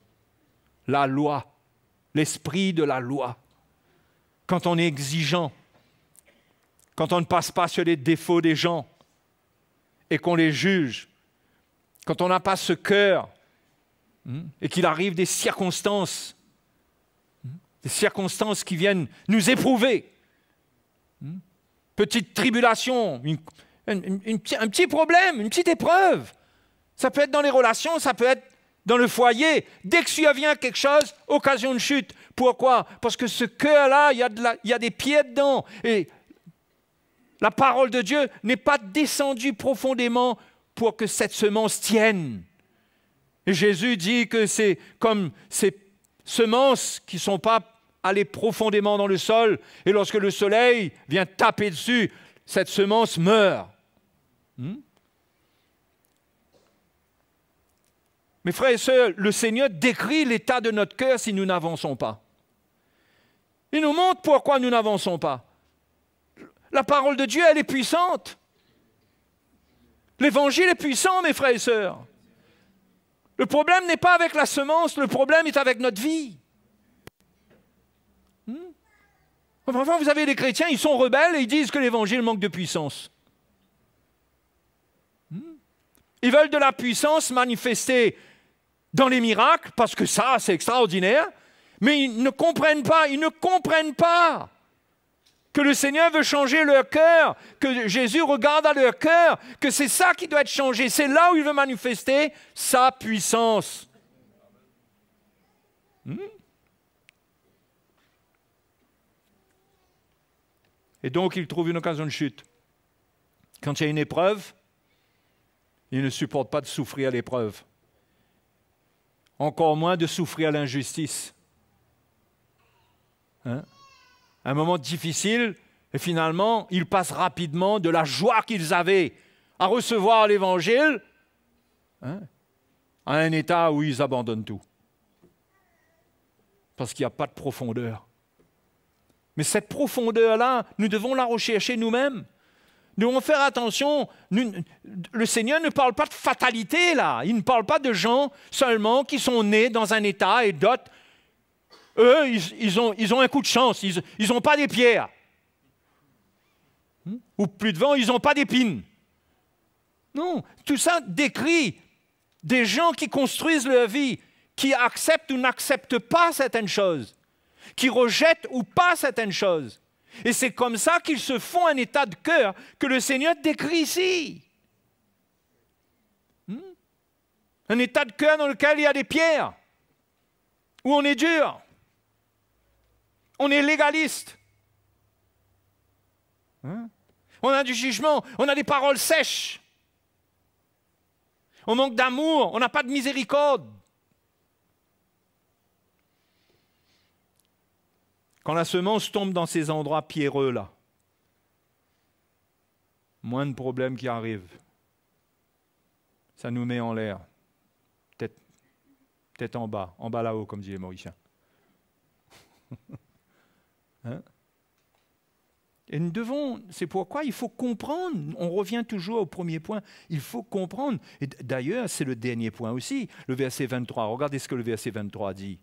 la loi, l'esprit de la loi. Quand on est exigeant, quand on ne passe pas sur les défauts des gens et qu'on les juge, quand on n'a pas ce cœur et qu'il arrive des circonstances qui viennent nous éprouver, petite tribulation, un petit problème, une petite épreuve. Ça peut être dans les relations, ça peut être dans le foyer. Dès que survient quelque chose, occasion de chute. Pourquoi? Parce que ce cœur-là, il y a des pieds dedans. Et la parole de Dieu n'est pas descendue profondément pour que cette semence tienne. Et Jésus dit que c'est comme ces semences qui ne sont pas allées profondément dans le sol, et lorsque le soleil vient taper dessus, cette semence meurt. Mes frères et sœurs, le Seigneur décrit l'état de notre cœur si nous n'avançons pas. Il nous montre pourquoi nous n'avançons pas. La parole de Dieu, elle est puissante. L'évangile est puissant, mes frères et sœurs. Le problème n'est pas avec la semence, le problème est avec notre vie. Parfois, vous avez des chrétiens, ils sont rebelles et ils disent que l'évangile manque de puissance. Ils veulent de la puissance manifestée dans les miracles, parce que ça, c'est extraordinaire, mais ils ne comprennent pas que le Seigneur veut changer leur cœur, que Jésus regarde à leur cœur, que c'est ça qui doit être changé. C'est là où il veut manifester sa puissance. Et donc, il trouve une occasion de chute. Quand il y a une épreuve, il ne supporte pas de souffrir à l'épreuve. Encore moins de souffrir à l'injustice. Un moment difficile, et finalement, ils passent rapidement de la joie qu'ils avaient à recevoir l'Évangile à un état où ils abandonnent tout. Parce qu'il n'y a pas de profondeur. Mais cette profondeur-là, nous devons la rechercher nous-mêmes. Nous devons faire attention. Le Seigneur ne parle pas de fatalité, là. Il ne parle pas de gens seulement qui sont nés dans un état et d'autres, eux, ils ont un coup de chance. Ils n'ont pas des pierres. Ou plus de vent, ils n'ont pas d'épines. Non, tout ça décrit des gens qui construisent leur vie, qui acceptent ou n'acceptent pas certaines choses, qui rejettent ou pas certaines choses. Et c'est comme ça qu'ils se font un état de cœur que le Seigneur décrit ici. Un état de cœur dans lequel il y a des pierres, où on est dur, on est légaliste. On a du jugement, on a des paroles sèches. On manque d'amour, on n'a pas de miséricorde. Quand la semence tombe dans ces endroits pierreux-là, moins de problèmes qui arrivent. Ça nous met en l'air. Tête en bas là-haut, comme disent les Mauriciens. Et nous devons, c'est pourquoi il faut comprendre, on revient toujours au premier point, il faut comprendre. Et d'ailleurs, c'est le dernier point aussi, le verset 23. Regardez ce que le verset 23 dit.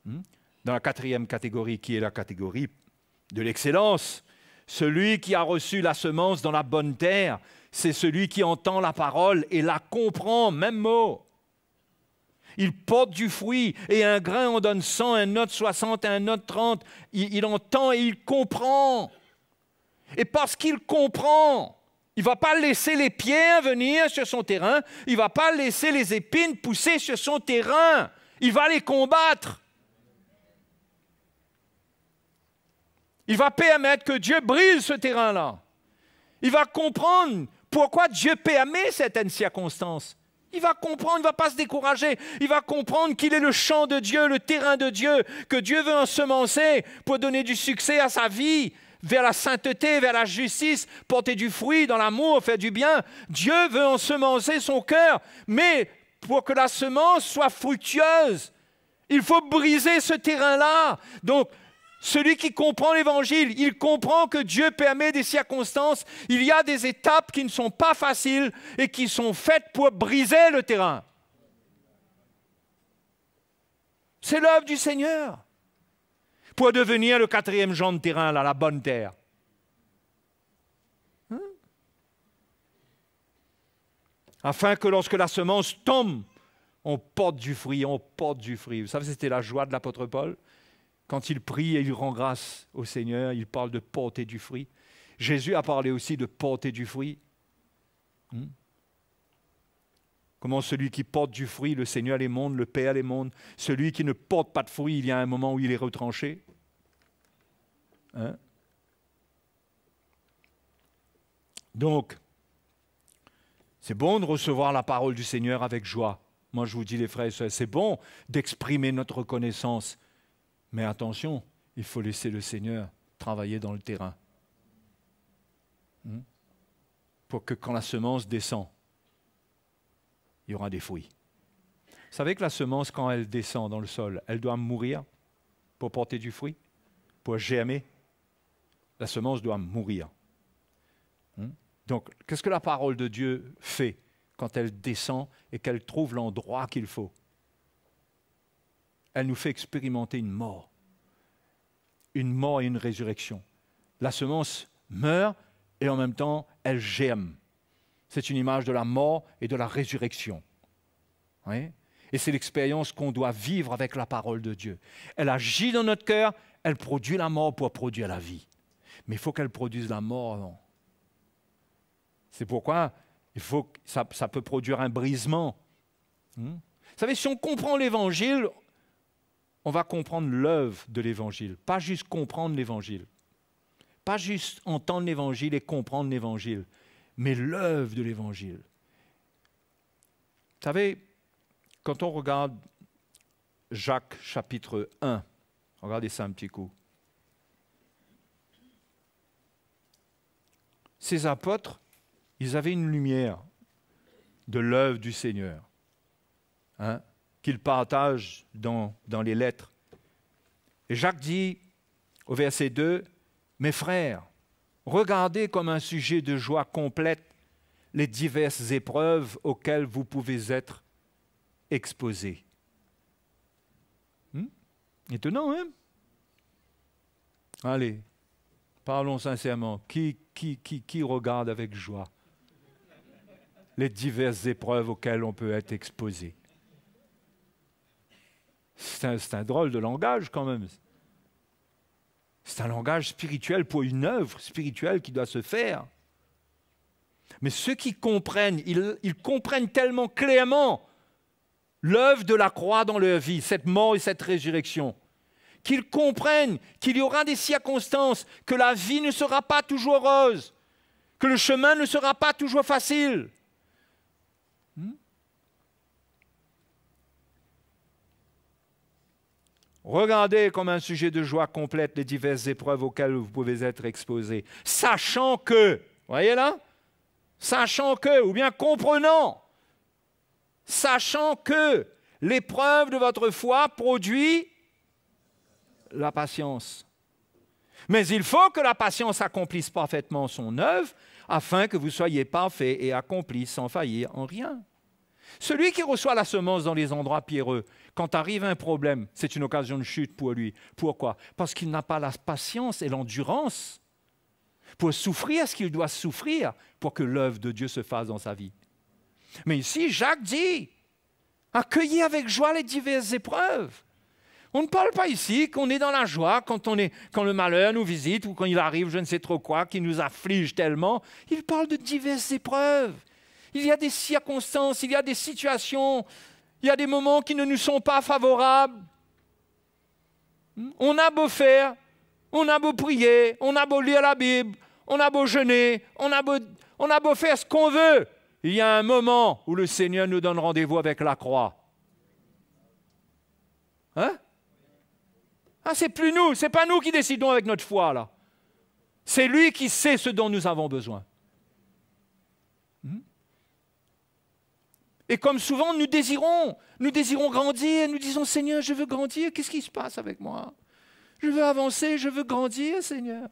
Dans la quatrième catégorie, qui est la catégorie de l'excellence. Celui qui a reçu la semence dans la bonne terre, c'est celui qui entend la parole et la comprend, même mot. Il porte du fruit, et un grain en donne 100, un autre 60, un autre 30. Il entend et il comprend. Et parce qu'il comprend, il ne va pas laisser les pierres venir sur son terrain, il ne va pas laisser les épines pousser sur son terrain. Il va les combattre. Il va permettre que Dieu brise ce terrain-là. Il va comprendre pourquoi Dieu permet certaines circonstances. Il va comprendre, il ne va pas se décourager. Il va comprendre qu'il est le champ de Dieu, le terrain de Dieu, que Dieu veut ensemencer pour donner du succès à sa vie, vers la sainteté, vers la justice, porter du fruit dans l'amour, faire du bien. Dieu veut ensemencer son cœur, mais pour que la semence soit fructueuse, il faut briser ce terrain-là. Donc, celui qui comprend l'Évangile, il comprend que Dieu permet des circonstances. Il y a des étapes qui ne sont pas faciles et qui sont faites pour briser le terrain. C'est l'œuvre du Seigneur pour devenir le quatrième genre de terrain, là, la bonne terre. Afin que lorsque la semence tombe, on porte du fruit, on porte du fruit. Vous savez, c'était la joie de l'apôtre Paul. Quand il prie et il rend grâce au Seigneur, il parle de porter du fruit. Jésus a parlé aussi de porter du fruit. Comment celui qui porte du fruit, le Seigneur les montre, le Père les montre. Celui qui ne porte pas de fruit, il y a un moment où il est retranché. Donc, c'est bon de recevoir la parole du Seigneur avec joie. Moi, je vous dis, les frères et sœurs, c'est bon d'exprimer notre reconnaissance. Mais attention, il faut laisser le Seigneur travailler dans le terrain. Pour que quand la semence descend, il y aura des fruits. Vous savez que la semence, quand elle descend dans le sol, elle doit mourir pour porter du fruit, pour germer. La semence doit mourir. Donc, qu'est-ce que la parole de Dieu fait quand elle descend et qu'elle trouve l'endroit qu'il faut? Elle nous fait expérimenter une mort et une résurrection. La semence meurt et en même temps, elle germe. C'est une image de la mort et de la résurrection. Oui? Et c'est l'expérience qu'on doit vivre avec la parole de Dieu. Elle agit dans notre cœur, elle produit la mort pour produire la vie. Mais il faut qu'elle produise la mort avant. C'est pourquoi ça peut produire un brisement. Vous savez, si on comprend l'Évangile, on va comprendre l'œuvre de l'Évangile, pas juste comprendre l'Évangile. Pas juste entendre l'Évangile et comprendre l'Évangile, mais l'œuvre de l'Évangile. Vous savez, quand on regarde Jacques chapitre 1, regardez ça un petit coup. Ces apôtres, ils avaient une lumière de l'œuvre du Seigneur, qu'ils partagent dans les lettres. Et Jacques dit au verset 2, « Mes frères, regardez comme un sujet de joie complète les diverses épreuves auxquelles vous pouvez être exposés. » Étonnant, hein? Allez, parlons sincèrement. Qui regarde avec joie les diverses épreuves auxquelles on peut être exposé? C'est un drôle de langage quand même. C'est un langage spirituel pour une œuvre spirituelle qui doit se faire. Mais ceux qui comprennent, ils comprennent tellement clairement l'œuvre de la croix dans leur vie, cette mort et cette résurrection, qu'ils comprennent qu'il y aura des circonstances, que la vie ne sera pas toujours heureuse, que le chemin ne sera pas toujours facile. Regardez comme un sujet de joie complète les diverses épreuves auxquelles vous pouvez être exposés, sachant que, voyez là, sachant que, ou bien comprenant, sachant que l'épreuve de votre foi produit la patience. Mais il faut que la patience accomplisse parfaitement son œuvre, afin que vous soyez parfaits et accomplis sans faillir en rien. Celui qui reçoit la semence dans les endroits pierreux, quand arrive un problème, c'est une occasion de chute pour lui. Pourquoi? Parce qu'il n'a pas la patience et l'endurance pour souffrir ce qu'il doit souffrir pour que l'œuvre de Dieu se fasse dans sa vie. Mais ici, Jacques dit, accueillez avec joie les diverses épreuves. On ne parle pas ici qu'on est dans la joie quand le malheur nous visite ou quand il arrive je ne sais trop quoi, qui nous afflige tellement. Il parle de diverses épreuves. Il y a des circonstances, il y a des situations, il y a des moments qui ne nous sont pas favorables. On a beau faire, on a beau prier, on a beau lire la Bible, on a beau jeûner, on a beau faire ce qu'on veut. Il y a un moment où le Seigneur nous donne rendez-vous avec la croix. Hein? Ah, c'est plus nous, c'est pas nous qui décidons avec notre foi, là. C'est lui qui sait ce dont nous avons besoin. Et comme souvent, nous désirons grandir, nous disons, Seigneur, je veux grandir, qu'est-ce qui se passe avec moi? Je veux avancer, je veux grandir, Seigneur.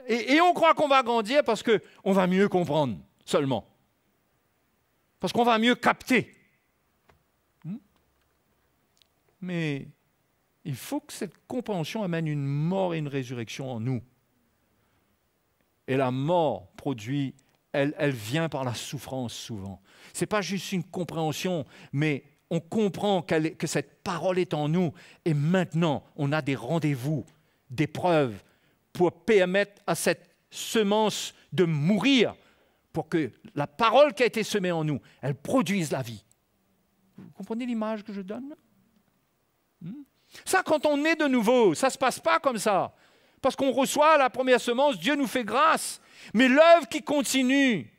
Et on croit qu'on va grandir parce qu'on va mieux comprendre seulement. Parce qu'on va mieux capter. Mais il faut que cette compréhension amène une mort et une résurrection en nous. Et la mort produit, elle vient par la souffrance souvent. Ce n'est pas juste une compréhension, mais on comprend que cette parole est en nous. Et maintenant, on a des rendez-vous, des preuves pour permettre à cette semence de mourir, pour que la parole qui a été semée en nous, elle produise la vie. Vous comprenez l'image que je donne? Ça, quand on est de nouveau, ça ne se passe pas comme ça. Parce qu'on reçoit la première semence, Dieu nous fait grâce. Mais l'œuvre qui continue,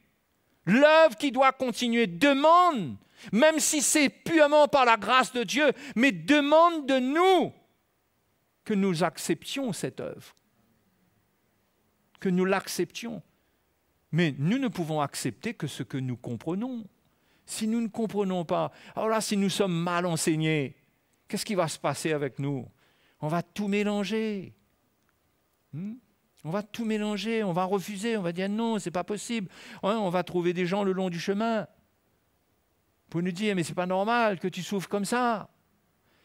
l'œuvre qui doit continuer, demande, même si c'est purement par la grâce de Dieu, mais demande de nous que nous acceptions cette œuvre. Que nous l'acceptions. Mais nous ne pouvons accepter que ce que nous comprenons. Si nous ne comprenons pas, alors là, si nous sommes mal enseignés, qu'est-ce qui va se passer avec nous? On va tout mélanger. On va tout mélanger, on va refuser, on va dire non, ce n'est pas possible. On va trouver des gens le long du chemin pour nous dire, mais ce n'est pas normal que tu souffres comme ça.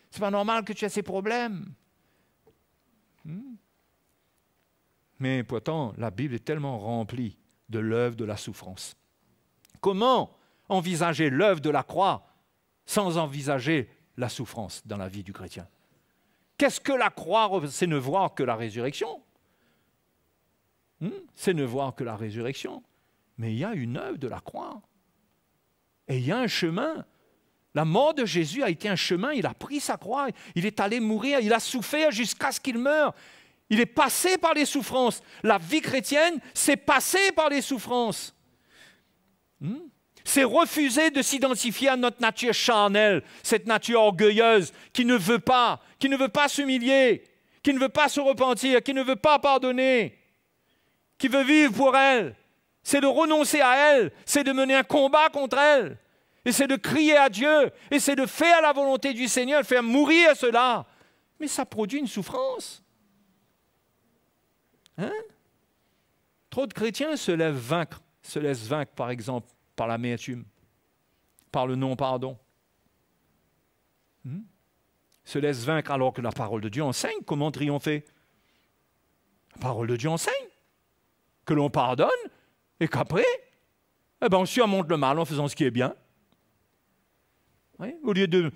Ce n'est pas normal que tu aies ces problèmes. Mais pourtant, la Bible est tellement remplie de l'œuvre de la souffrance. Comment envisager l'œuvre de la croix sans envisager la souffrance dans la vie du chrétien? Qu'est-ce que la croix? C'est ne voir que la résurrection. C'est ne voir que la résurrection. Mais il y a une œuvre de la croix. Et il y a un chemin. La mort de Jésus a été un chemin. Il a pris sa croix. Il est allé mourir. Il a souffert jusqu'à ce qu'il meure. Il est passé par les souffrances. La vie chrétienne, c'est passer par les souffrances. C'est refuser de s'identifier à notre nature charnelle, cette nature orgueilleuse qui ne veut pas s'humilier, qui ne veut pas se repentir, qui ne veut pas pardonner, qui veut vivre pour elle. C'est de renoncer à elle, c'est de mener un combat contre elle, et c'est de crier à Dieu, et c'est de faire la volonté du Seigneur, de faire mourir cela. Mais ça produit une souffrance. Trop de chrétiens se laissent vaincre, par exemple, par l'amertume, par le non-pardon. Se laissent vaincre alors que la parole de Dieu enseigne comment triompher. La parole de Dieu enseigne que l'on pardonne et qu'après, on surmonte le mal en faisant ce qui est bien. Oui, au lieu de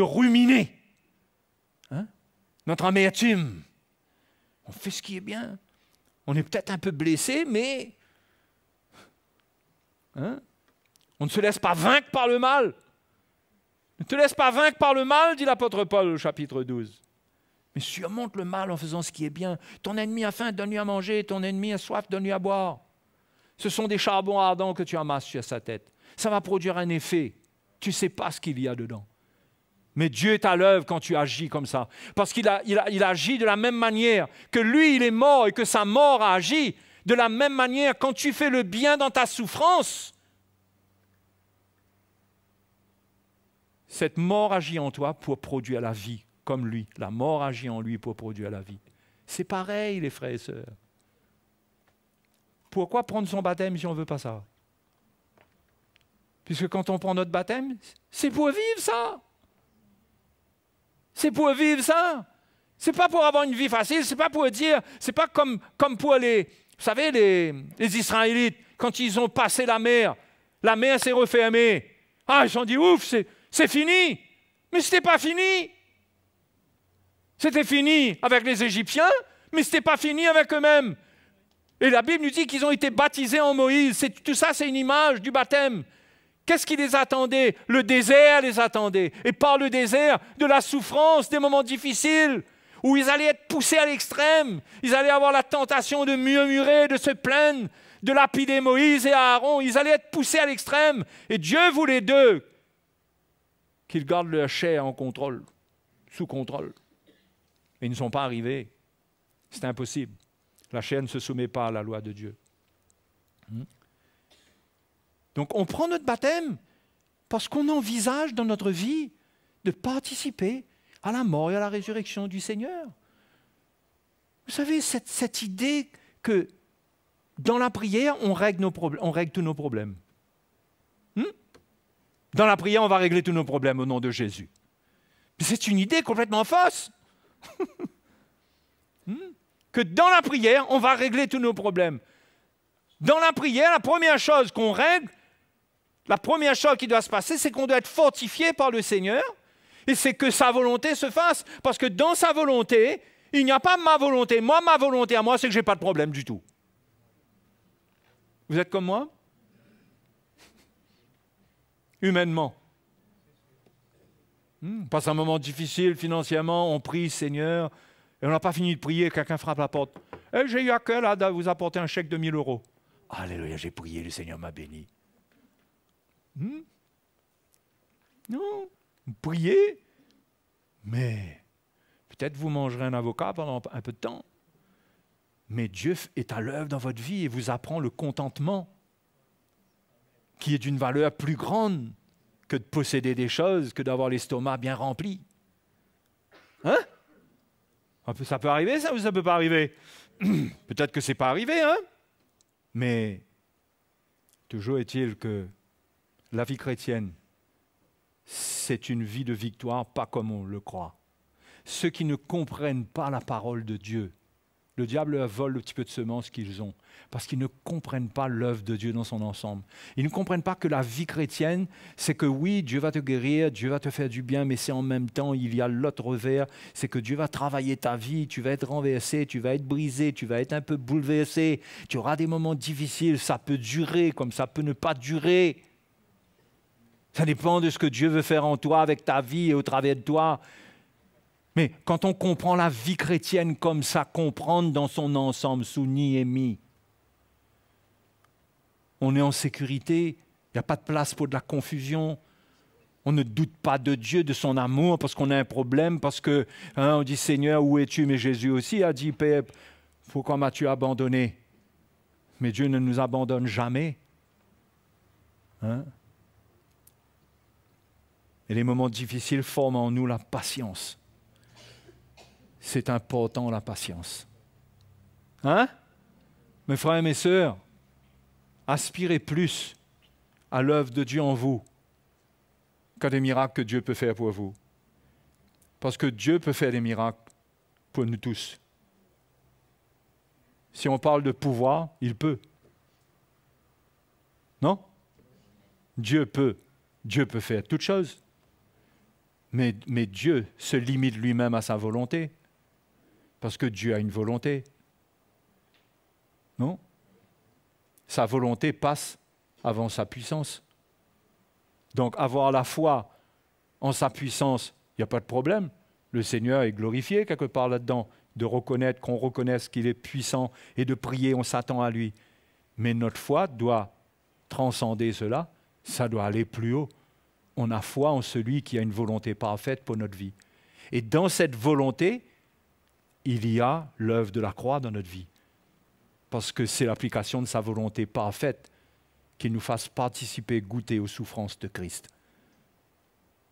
ruminer notre amertume, on fait ce qui est bien. On est peut-être un peu blessé, mais on ne se laisse pas vaincre par le mal. Ne te laisse pas vaincre par le mal, dit l'apôtre Paul au chapitre 12. Mais surmonte le mal en faisant ce qui est bien. Ton ennemi a faim, donne-lui à manger. Ton ennemi a soif, donne-lui à boire. Ce sont des charbons ardents que tu amasses sur sa tête. Ça va produire un effet. Tu ne sais pas ce qu'il y a dedans. Mais Dieu est à l'œuvre quand tu agis comme ça. Parce qu'il agit de la même manière que lui, il est mort et que sa mort a agi. De la même manière, quand tu fais le bien dans ta souffrance, cette mort agit en toi pour produire la vie, comme lui. La mort agit en lui pour produire la vie. C'est pareil, les frères et sœurs. Pourquoi prendre son baptême si on ne veut pas ça? Puisque quand on prend notre baptême, c'est pour vivre ça. C'est pour vivre ça. C'est pas pour avoir une vie facile, c'est pas pour dire, c'est pas comme pour vous savez, les Israélites, quand ils ont passé la mer s'est refermée. Ils se sont dit, ouf, c'est fini. Mais c'était pas fini. C'était fini avec les Égyptiens, mais c'était pas fini avec eux-mêmes. Et la Bible nous dit qu'ils ont été baptisés en Moïse. Tout ça, c'est une image du baptême. Qu'est-ce qui les attendait? Le désert les attendait. Et par le désert, de la souffrance, des moments difficiles, où ils allaient être poussés à l'extrême. Ils allaient avoir la tentation de murmurer, de se plaindre, de lapider Moïse et Aaron. Ils allaient être poussés à l'extrême. Et Dieu voulait d'eux qu'ils gardent leur chair en contrôle, sous contrôle. Et ils ne sont pas arrivés. C'est impossible. La chair ne se soumet pas à la loi de Dieu. Donc on prend notre baptême parce qu'on envisage dans notre vie de participer à la mort et à la résurrection du Seigneur. Vous savez, cette idée que dans la prière, on règle tous nos problèmes. Dans la prière, on va régler tous nos problèmes au nom de Jésus. Mais c'est une idée complètement fausse. Que dans la prière, on va régler tous nos problèmes. Dans la prière, la première chose qu'on règle, la première chose qui doit se passer, c'est qu'on doit être fortifié par le Seigneur et c'est que sa volonté se fasse. Parce que dans sa volonté, il n'y a pas ma volonté. Moi, ma volonté à moi, c'est que je n'ai pas de problème du tout. Vous êtes comme moi? Humainement. On passe un moment difficile financièrement, on prie Seigneur, et on n'a pas fini de prier, quelqu'un frappe la porte. J'ai eu à cœur là, de vous apporter un chèque de 1 000 €. Alléluia, j'ai prié, le Seigneur m'a béni. Non, vous priez, mais peut-être vous mangerez un avocat pendant un peu de temps. Mais Dieu est à l'œuvre dans votre vie et vous apprend le contentement, qui est d'une valeur plus grande que de posséder des choses, que d'avoir l'estomac bien rempli. Ça peut arriver, ça, ou ça ne peut pas arriver? Peut-être que ce n'est pas arrivé, mais toujours est-il que la vie chrétienne, c'est une vie de victoire, pas comme on le croit. Ceux qui ne comprennent pas la parole de Dieu Le diable leur vole le petit peu de semences qu'ils ont, parce qu'ils ne comprennent pas l'œuvre de Dieu dans son ensemble. Ils ne comprennent pas que la vie chrétienne, c'est que oui, Dieu va te guérir, Dieu va te faire du bien, mais c'est en même temps, il y a l'autre revers, c'est que Dieu va travailler ta vie, tu vas être renversé, tu vas être brisé, tu vas être un peu bouleversé, tu auras des moments difficiles, ça peut durer comme ça peut ne pas durer. Ça dépend de ce que Dieu veut faire en toi, avec ta vie et au travers de toi. Mais quand on comprend la vie chrétienne comme ça, comprendre dans son ensemble, sous ni et mi, on est en sécurité, il n'y a pas de place pour de la confusion. On ne doute pas de Dieu, de son amour, parce qu'on a un problème, parce que on dit « Seigneur, où es-tu » Mais Jésus aussi a dit « Père, pourquoi m'as-tu abandonné ?» Mais Dieu ne nous abandonne jamais. Et les moments difficiles forment en nous la patience. C'est important, la patience. Mes frères et mes sœurs, aspirez plus à l'œuvre de Dieu en vous qu'à des miracles que Dieu peut faire pour vous. Parce que Dieu peut faire des miracles pour nous tous. Si on parle de pouvoir, il peut. Non? Dieu peut faire toutes choses. Mais Dieu se limite lui-même à sa volonté. Parce que Dieu a une volonté. Non? Sa volonté passe avant sa puissance. Donc avoir la foi en sa puissance, il n'y a pas de problème. Le Seigneur est glorifié quelque part là-dedans, de reconnaître qu'on reconnaisse qu'il est puissant et de prier, on s'attend à lui. Mais notre foi doit transcender cela, ça doit aller plus haut. On a foi en celui qui a une volonté parfaite pour notre vie. Et dans cette volonté, il y a l'œuvre de la croix dans notre vie. Parce que c'est l'application de sa volonté parfaite qui nous fasse participer, goûter aux souffrances de Christ.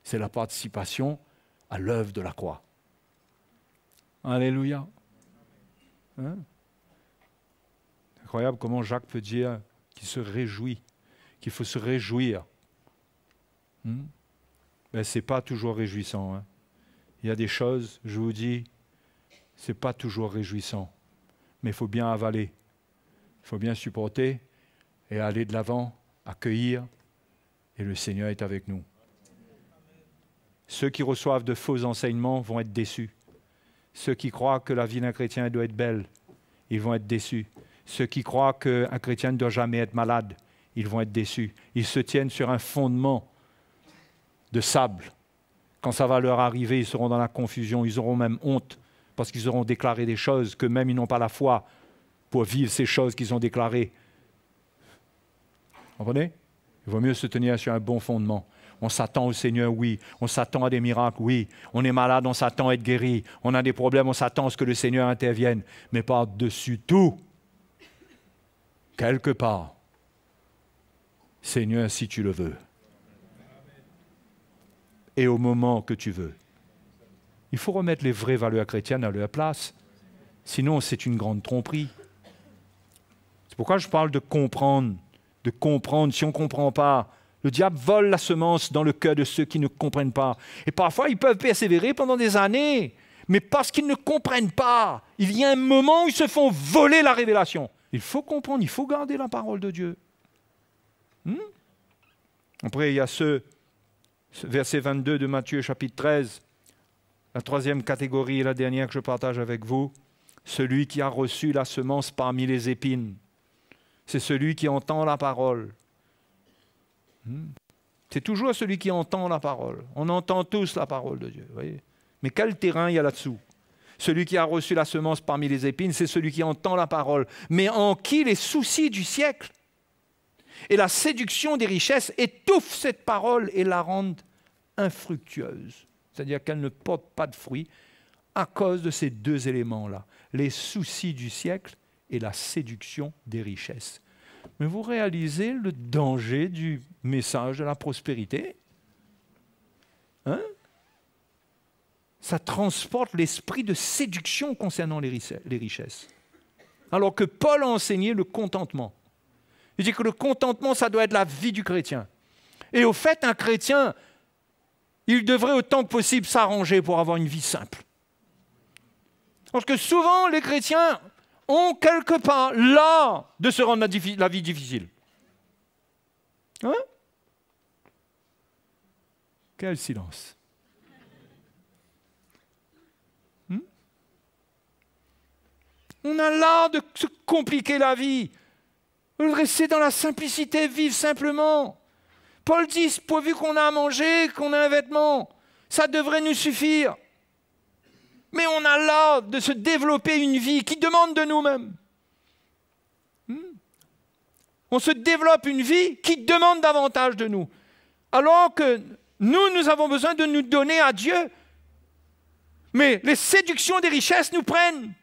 C'est la participation à l'œuvre de la croix. Alléluia. Incroyable comment Jacques peut dire qu'il se réjouit, qu'il faut se réjouir. Ben, ce n'est pas toujours réjouissant. Il y a des choses, je vous dis, ce n'est pas toujours réjouissant. Mais il faut bien avaler. Il faut bien supporter et aller de l'avant, accueillir. Et le Seigneur est avec nous. Ceux qui reçoivent de faux enseignements vont être déçus. Ceux qui croient que la vie d'un chrétien doit être belle, ils vont être déçus. Ceux qui croient qu'un chrétien ne doit jamais être malade, ils vont être déçus. Ils se tiennent sur un fondement de sable. Quand ça va leur arriver, ils seront dans la confusion, ils auront même honte parce qu'ils auront déclaré des choses que même ils n'ont pas la foi pour vivre ces choses qu'ils ont déclarées. Vous comprenez? Il vaut mieux se tenir sur un bon fondement. On s'attend au Seigneur, oui. On s'attend à des miracles, oui. On est malade, on s'attend à être guéri. On a des problèmes, on s'attend à ce que le Seigneur intervienne. Mais par-dessus tout, quelque part, Seigneur, si tu le veux. Et au moment que tu veux. Il faut remettre les vraies valeurs chrétiennes à leur place. Sinon, c'est une grande tromperie. C'est pourquoi je parle de comprendre. De comprendre. Si on ne comprend pas, le diable vole la semence dans le cœur de ceux qui ne comprennent pas. Et parfois, ils peuvent persévérer pendant des années. Mais parce qu'ils ne comprennent pas, il y a un moment où ils se font voler la révélation. Il faut comprendre, il faut garder la parole de Dieu. Après, il y a ce verset 22 de Matthieu chapitre 13. La troisième catégorie et la dernière que je partage avec vous. Celui qui a reçu la semence parmi les épines. C'est celui qui entend la parole. C'est toujours celui qui entend la parole. On entend tous la parole de Dieu. Voyez. Mais quel terrain il y a là-dessous? Celui qui a reçu la semence parmi les épines, c'est celui qui entend la parole, mais en qui les soucis du siècle et la séduction des richesses étouffent cette parole et la rendent infructueuse. C'est-à-dire qu'elle ne porte pas de fruit à cause de ces deux éléments-là, les soucis du siècle et la séduction des richesses. Mais vous réalisez le danger du message de la prospérité? Ça transporte l'esprit de séduction concernant les richesses. Alors que Paul a enseigné le contentement. Il dit que le contentement, ça doit être la vie du chrétien. Et au fait, un chrétien, il devrait autant que possible s'arranger pour avoir une vie simple. Parce que souvent, les chrétiens, ont quelque part l'art de se rendre la vie difficile. Hein? Quel silence. On a l'art de se compliquer la vie. Rester dans la simplicité, vivre simplement. Paul dit, pourvu qu'on a à manger, qu'on a un vêtement, ça devrait nous suffire. Mais on a l'art de se développer une vie qui demande de nous-mêmes. On se développe une vie qui demande davantage de nous. Alors que nous avons besoin de nous donner à Dieu. Mais les séductions des richesses nous prennent.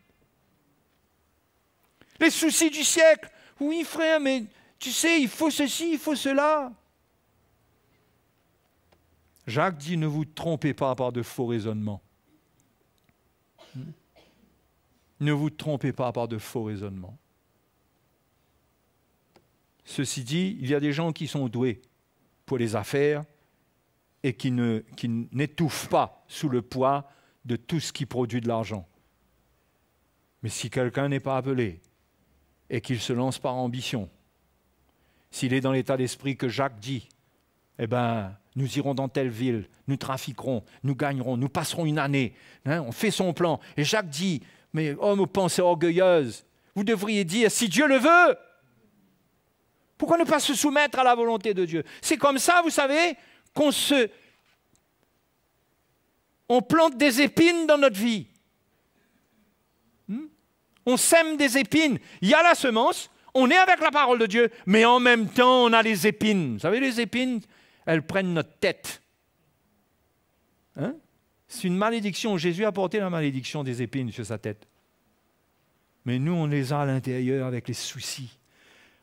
Les soucis du siècle. Oui, frère, mais tu sais, il faut ceci, il faut cela. Jacques dit, ne vous trompez pas par de faux raisonnements. Ne vous trompez pas par de faux raisonnements. Ceci dit, il y a des gens qui sont doués pour les affaires et qui n'étouffent pas sous le poids de tout ce qui produit de l'argent. Mais si quelqu'un n'est pas appelé et qu'il se lance par ambition, s'il est dans l'état d'esprit que Jacques dit, eh bien, nous irons dans telle ville, nous trafiquerons, nous gagnerons, nous passerons une année. Hein, on fait son plan. Et Jacques dit, mais homme aux pensées orgueilleuses, vous devriez dire, si Dieu le veut, pourquoi ne pas se soumettre à la volonté de Dieu? C'est comme ça, vous savez, on plante des épines dans notre vie. On sème des épines. Il y a la semence, on est avec la parole de Dieu, mais en même temps, on a les épines. Vous savez, les épines, elles prennent notre tête. Hein? C'est une malédiction. Jésus a porté la malédiction des épines sur sa tête. Mais nous, on les a à l'intérieur avec les soucis.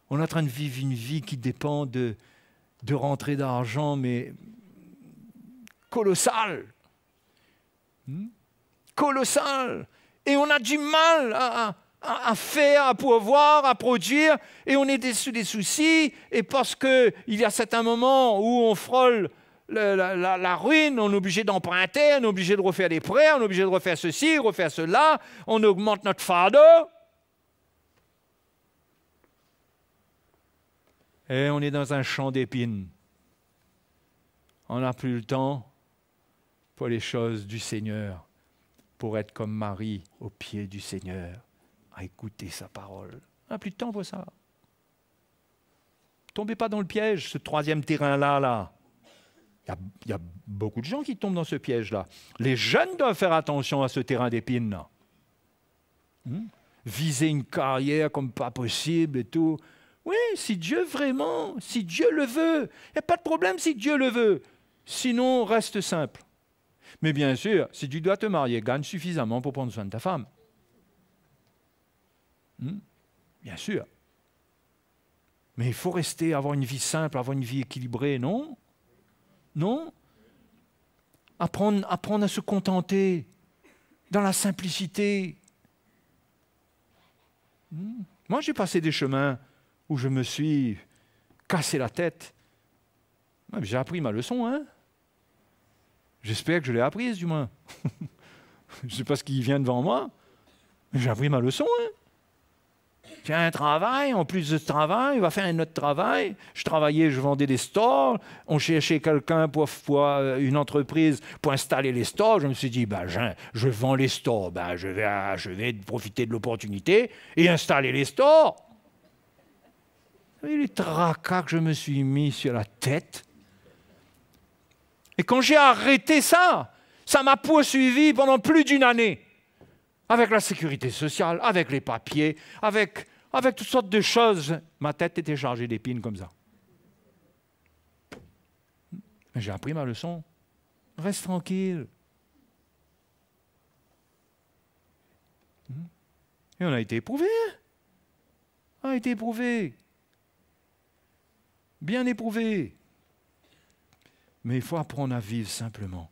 On est en train de vivre une vie qui dépend de rentrées d'argent, mais colossale. Colossale. Et on a du mal à faire, à pouvoir, à produire, et on est sous des soucis, et parce qu'il y a certains moments où on frôle la ruine, on est obligé d'emprunter, on est obligé de refaire des prêts, on est obligé de refaire ceci, refaire cela, on augmente notre fardeau. Et on est dans un champ d'épines. On n'a plus le temps pour les choses du Seigneur, pour être comme Marie au pied du Seigneur, à écouter sa parole. On n'a plus de temps pour ça. Tombez pas dans le piège, ce troisième terrain-là. Il y a beaucoup de gens qui tombent dans ce piège-là. Les jeunes doivent faire attention à ce terrain d'épines. Viser une carrière comme pas possible et tout. Oui, si Dieu vraiment, si Dieu le veut, il n'y a pas de problème si Dieu le veut. Sinon, reste simple. Mais bien sûr, si tu dois te marier, gagne suffisamment pour prendre soin de ta femme. Bien sûr. Mais il faut rester, avoir une vie simple, avoir une vie équilibrée, non? Non? Apprendre à se contenter dans la simplicité. Moi, j'ai passé des chemins où je me suis cassé la tête. J'ai appris ma leçon, hein? J'espère que je l'ai apprise, du moins. Je ne sais pas ce qui vient devant moi, mais j'ai appris ma leçon, hein? J'ai un travail, en plus de ce travail, il va faire un autre travail. Je travaillais, je vendais des stores. On cherchait quelqu'un pour une entreprise pour installer les stores. Je me suis dit, je vends les stores. Je vais profiter de l'opportunité et installer les stores. Vous voyez les tracas que je me suis mis sur la tête. Et quand j'ai arrêté ça m'a poursuivi pendant plus d'une année. Avec la sécurité sociale, avec les papiers, avec toutes sortes de choses. Ma tête était chargée d'épines comme ça. Mais j'ai appris ma leçon. Reste tranquille. Et on a été éprouvé. On a été éprouvé. Bien éprouvé. Mais il faut apprendre à vivre simplement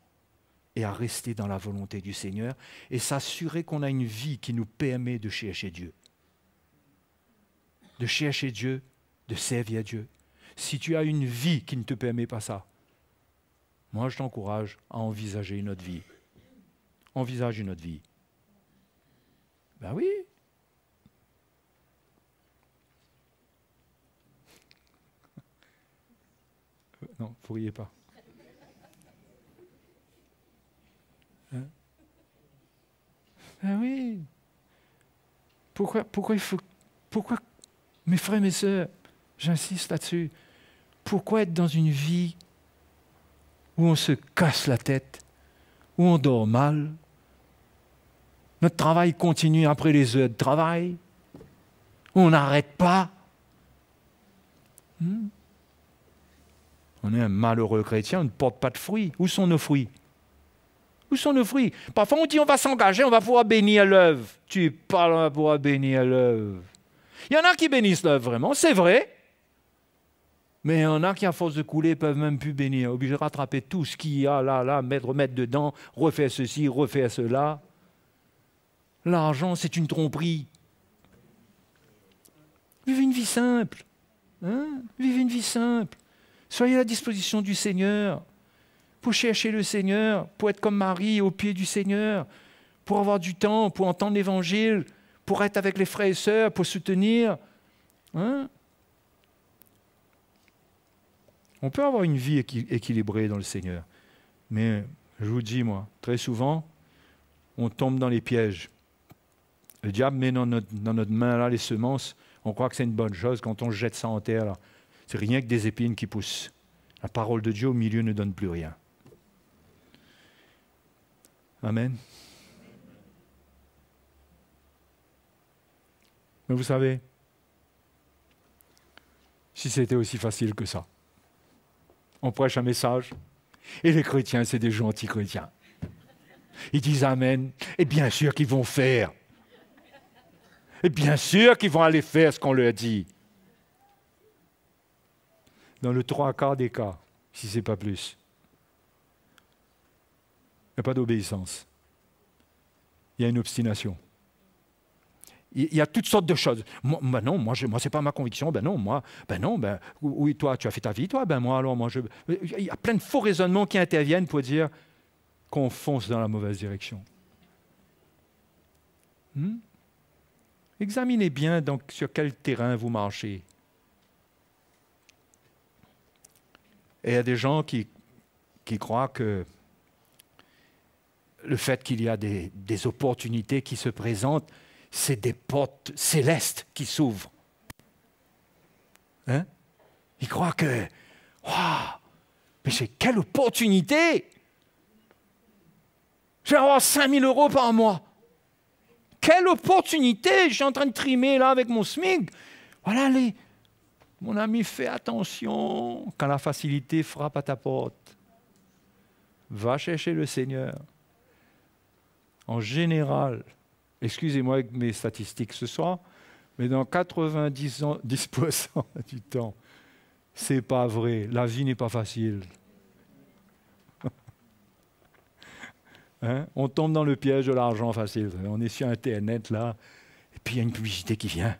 et à rester dans la volonté du Seigneur et s'assurer qu'on a une vie qui nous permet de chercher Dieu. De chercher Dieu, de servir Dieu. Si tu as une vie qui ne te permet pas ça, moi je t'encourage à envisager une autre vie. Envisage une autre vie. Ben oui. Non, vous riez pas. Hein? Ah oui. Pourquoi, mes frères et mes sœurs, j'insiste là-dessus, pourquoi être dans une vie où on se casse la tête, où on dort mal, notre travail continue après les heures de travail, où on n'arrête pas? On est un malheureux chrétien, on ne porte pas de fruits. Où sont nos fruits? Où sont nos fruits? Parfois on dit on va s'engager, on va pouvoir bénir l'œuvre. Tu parles, on va pouvoir bénir l'œuvre. Il y en a qui bénissent l'œuvre vraiment, c'est vrai. Mais il y en a qui, à force de couler, ne peuvent même plus bénir. Obligés de rattraper tout ce qu'il y a là, remettre dedans, refaire ceci, refaire cela. L'argent, c'est une tromperie. Vivez une vie simple. Vivez une vie simple. Soyez à la disposition du Seigneur. Pour chercher le Seigneur, pour être comme Marie au pied du Seigneur, pour avoir du temps, pour entendre l'Évangile, pour être avec les frères et sœurs, pour soutenir. On peut avoir une vie équilibrée dans le Seigneur. Mais je vous dis, moi, très souvent, on tombe dans les pièges. Le diable met dans notre main là, les semences. On croit que c'est une bonne chose. Quand on jette ça en terre, là, c'est rien que des épines qui poussent. La parole de Dieu au milieu ne donne plus rien. Amen. Mais vous savez, si c'était aussi facile que ça, on prêche un message, et les chrétiens, c'est des gentils chrétiens. Ils disent Amen, et bien sûr qu'ils vont faire. Et bien sûr qu'ils vont aller faire ce qu'on leur dit. Dans le 3/4 des cas, si ce n'est pas plus. Il n'y a pas d'obéissance. Il y a une obstination. Il y a toutes sortes de choses. Moi ce n'est pas ma conviction. Oui, toi, tu as fait ta vie, toi. Il y a plein de faux raisonnements qui interviennent pour dire qu'on fonce dans la mauvaise direction. Examinez bien donc sur quel terrain vous marchez. Et il y a des gens qui croient que le fait qu'il y a des opportunités qui se présentent, c'est des portes célestes qui s'ouvrent. Ils croient que, waouh, mais c'est quelle opportunité! Je vais avoir 5 000 € par mois. Quelle opportunité! Je suis en train de trimer là avec mon SMIC. Voilà, mon ami, fais attention quand la facilité frappe à ta porte. Va chercher le Seigneur. En général, excusez-moi avec mes statistiques ce soir, mais dans 90% du temps, c'est pas vrai. La vie n'est pas facile. On tombe dans le piège de l'argent facile. On est sur Internet là, et puis il y a une publicité qui vient.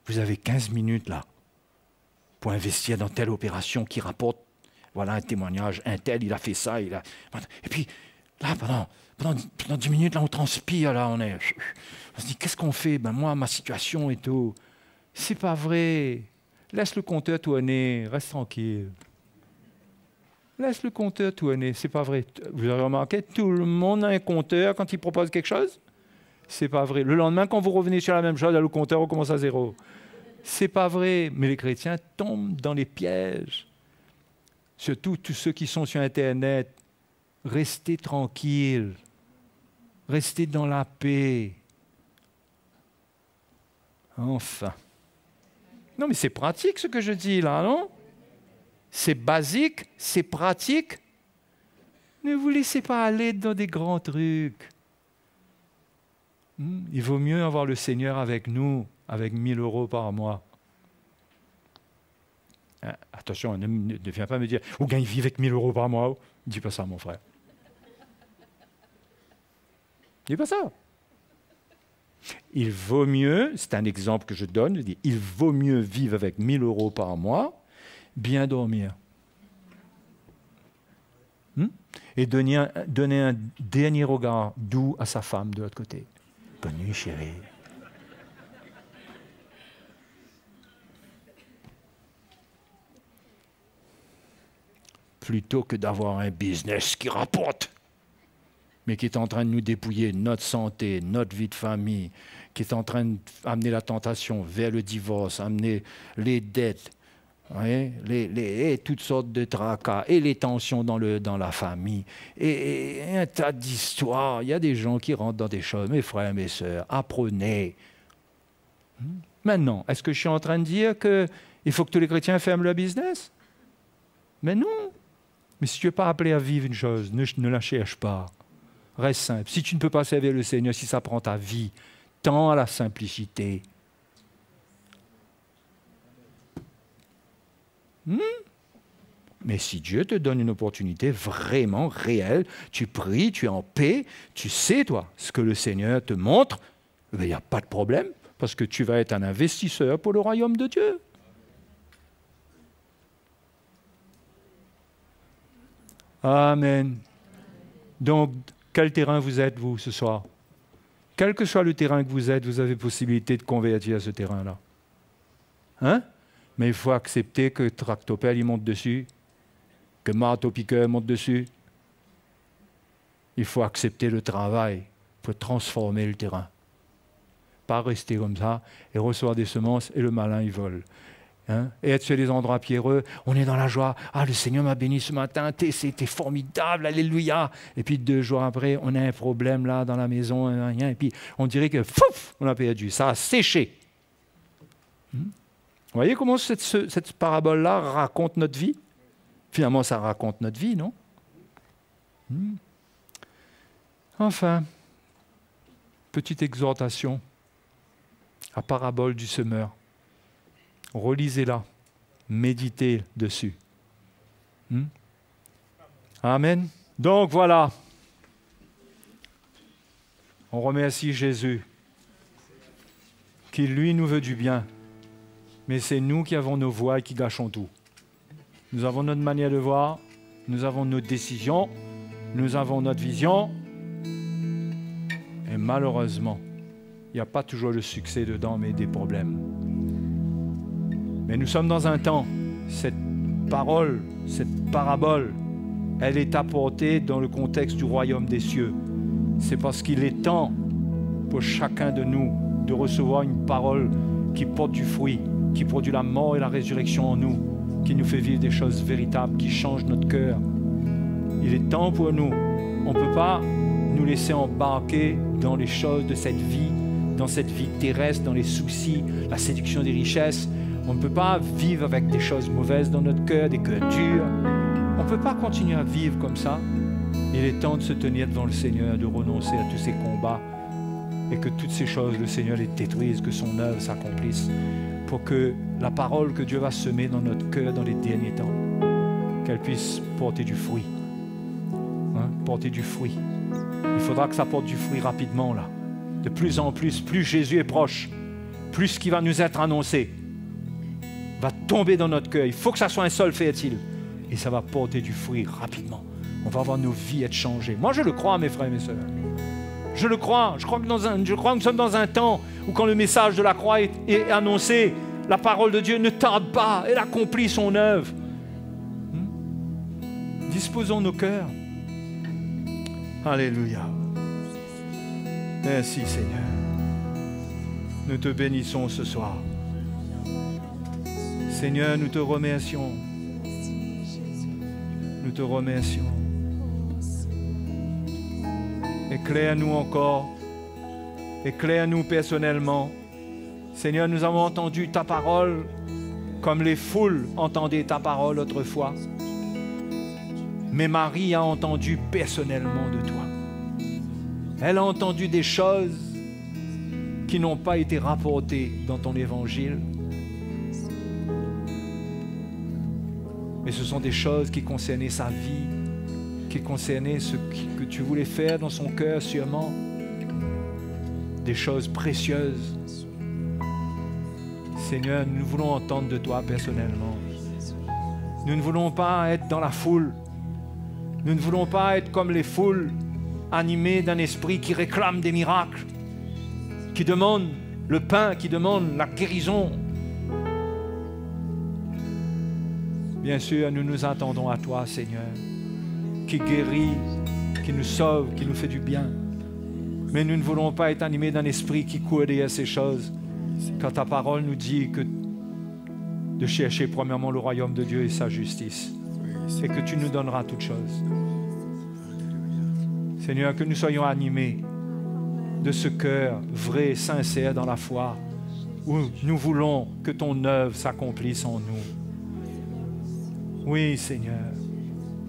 Vous avez 15 minutes là pour investir dans telle opération qui rapporte, voilà un témoignage, un tel, il a fait ça, et puis là, pendant 10 minutes, là, on transpire, là, on se dit, qu'est-ce qu'on fait? Moi, ma situation et tout. C'est pas vrai. Laisse le compteur tourner, reste tranquille. Laisse le compteur tourner, c'est pas vrai. Vous avez remarqué, tout le monde a un compteur quand il propose quelque chose? C'est pas vrai. Le lendemain, quand vous revenez sur la même chose, là, le compteur recommence à zéro. C'est pas vrai. Mais les chrétiens tombent dans les pièges. Surtout tous ceux qui sont sur Internet. Restez tranquilles. Restez dans la paix. Enfin. Non, mais c'est pratique ce que je dis là, non? C'est basique, c'est pratique. Ne vous laissez pas aller dans des grands trucs. Il vaut mieux avoir le Seigneur avec nous, avec 1 000 € par mois. Attention, ne viens pas me dire « Ou gagne vie avec 1 000 € par mois ». Ne dis pas ça, mon frère. Ne dis pas ça. Il vaut mieux, c'est un exemple que je donne, je dis, il vaut mieux vivre avec 1 000 € par mois, bien dormir. Et donner un dernier regard doux à sa femme de l'autre côté. Bonne nuit, chérie. plutôt que d'avoir un business qui rapporte, mais qui est en train de nous dépouiller notre santé, notre vie de famille, qui est en train d'amener la tentation vers le divorce, amener les dettes, oui, et toutes sortes de tracas, et les tensions dans la famille, et un tas d'histoires. Il y a des gens qui rentrent dans des choses. Mes frères, mes sœurs, apprenez. Maintenant, est-ce que je suis en train de dire qu'il faut que tous les chrétiens ferment leur business? Mais non. Mais si tu n'es pas appelé à vivre une chose, ne la cherche pas. Reste simple. Si tu ne peux pas servir le Seigneur, si ça prend ta vie, tends à la simplicité. Mais si Dieu te donne une opportunité vraiment réelle, tu pries, tu es en paix, tu sais, toi, ce que le Seigneur te montre, il n'y a pas de problème, parce que tu vas être un investisseur pour le royaume de Dieu. Amen. Donc, quel terrain vous êtes, vous, ce soir? Quel que soit le terrain que vous êtes, vous avez possibilité de convertir ce terrain-là. Hein? Mais il faut accepter que tractopelle, il monte dessus, que marteau-piqueur monte dessus. Il faut accepter le travail pour transformer le terrain. Pas rester comme ça et recevoir des semences et le malin, il vole. Hein? Et être sur les endroits pierreux, on est dans la joie. Ah, le Seigneur m'a béni ce matin, c'était formidable, alléluia. Et puis 2 jours après, on a un problème là dans la maison, rien. Et puis on dirait que, fouf, on a perdu, ça a séché. Vous voyez comment cette parabole-là raconte notre vie? Finalement, ça raconte notre vie, non? Enfin, petite exhortation, la parabole du semeur. Relisez-la, méditez dessus. Amen. Donc voilà, on remercie Jésus, qui lui nous veut du bien. Mais c'est nous qui avons nos voix et qui gâchons tout. Nous avons notre manière de voir, nous avons nos décisions, nous avons notre vision. Et malheureusement, il n'y a pas toujours le succès dedans, mais des problèmes. Mais nous sommes dans un temps, cette parole, cette parabole, elle est apportée dans le contexte du royaume des cieux. C'est parce qu'il est temps pour chacun de nous de recevoir une parole qui porte du fruit, qui produit la mort et la résurrection en nous, qui nous fait vivre des choses véritables, qui changent notre cœur. Il est temps pour nous. On ne peut pas nous laisser embarquer dans les choses de cette vie, dans cette vie terrestre, dans les soucis, la séduction des richesses. On ne peut pas vivre avec des choses mauvaises dans notre cœur, des cœurs durs. On ne peut pas continuer à vivre comme ça. Il est temps de se tenir devant le Seigneur, de renoncer à tous ces combats et que toutes ces choses, le Seigneur les détruise, que son œuvre s'accomplisse, pour que la parole que Dieu va semer dans notre cœur dans les derniers temps, qu'elle puisse porter du fruit. Porter du fruit. Il faudra que ça porte du fruit rapidement, là. De plus en plus, plus Jésus est proche, plus ce qui va nous être annoncé va tomber dans notre cœur. Il faut que ça soit un sol fertile. Et ça va porter du fruit rapidement. On va voir nos vies être changées. Moi, je le crois, mes frères et mes sœurs. Je le crois. Je crois que nous sommes dans un temps où quand le message de la croix est annoncé, la parole de Dieu ne tarde pas. Elle accomplit son œuvre. Disposons nos cœurs. Alléluia. Merci Seigneur. Nous te bénissons ce soir. Seigneur, nous te remercions. Nous te remercions. Éclaire-nous encore. Éclaire-nous personnellement. Seigneur, nous avons entendu ta parole comme les foules entendaient ta parole autrefois. Mais Marie a entendu personnellement de toi. Elle a entendu des choses qui n'ont pas été rapportées dans ton évangile. Mais ce sont des choses qui concernaient sa vie, qui concernaient ce que tu voulais faire dans son cœur sûrement. Des choses précieuses. Seigneur, nous voulons entendre de toi personnellement. Nous ne voulons pas être dans la foule. Nous ne voulons pas être comme les foules, animées d'un esprit qui réclame des miracles, qui demande le pain, qui demande la guérison. Bien sûr, nous nous attendons à toi, Seigneur, qui guérit, qui nous sauve, qui nous fait du bien. Mais nous ne voulons pas être animés d'un esprit qui court derrière ces choses, quand ta parole nous dit que de chercher premièrement le royaume de Dieu et sa justice, et que tu nous donneras toutes choses. Seigneur, que nous soyons animés de ce cœur vrai, sincère dans la foi, où nous voulons que ton œuvre s'accomplisse en nous. Oui, Seigneur,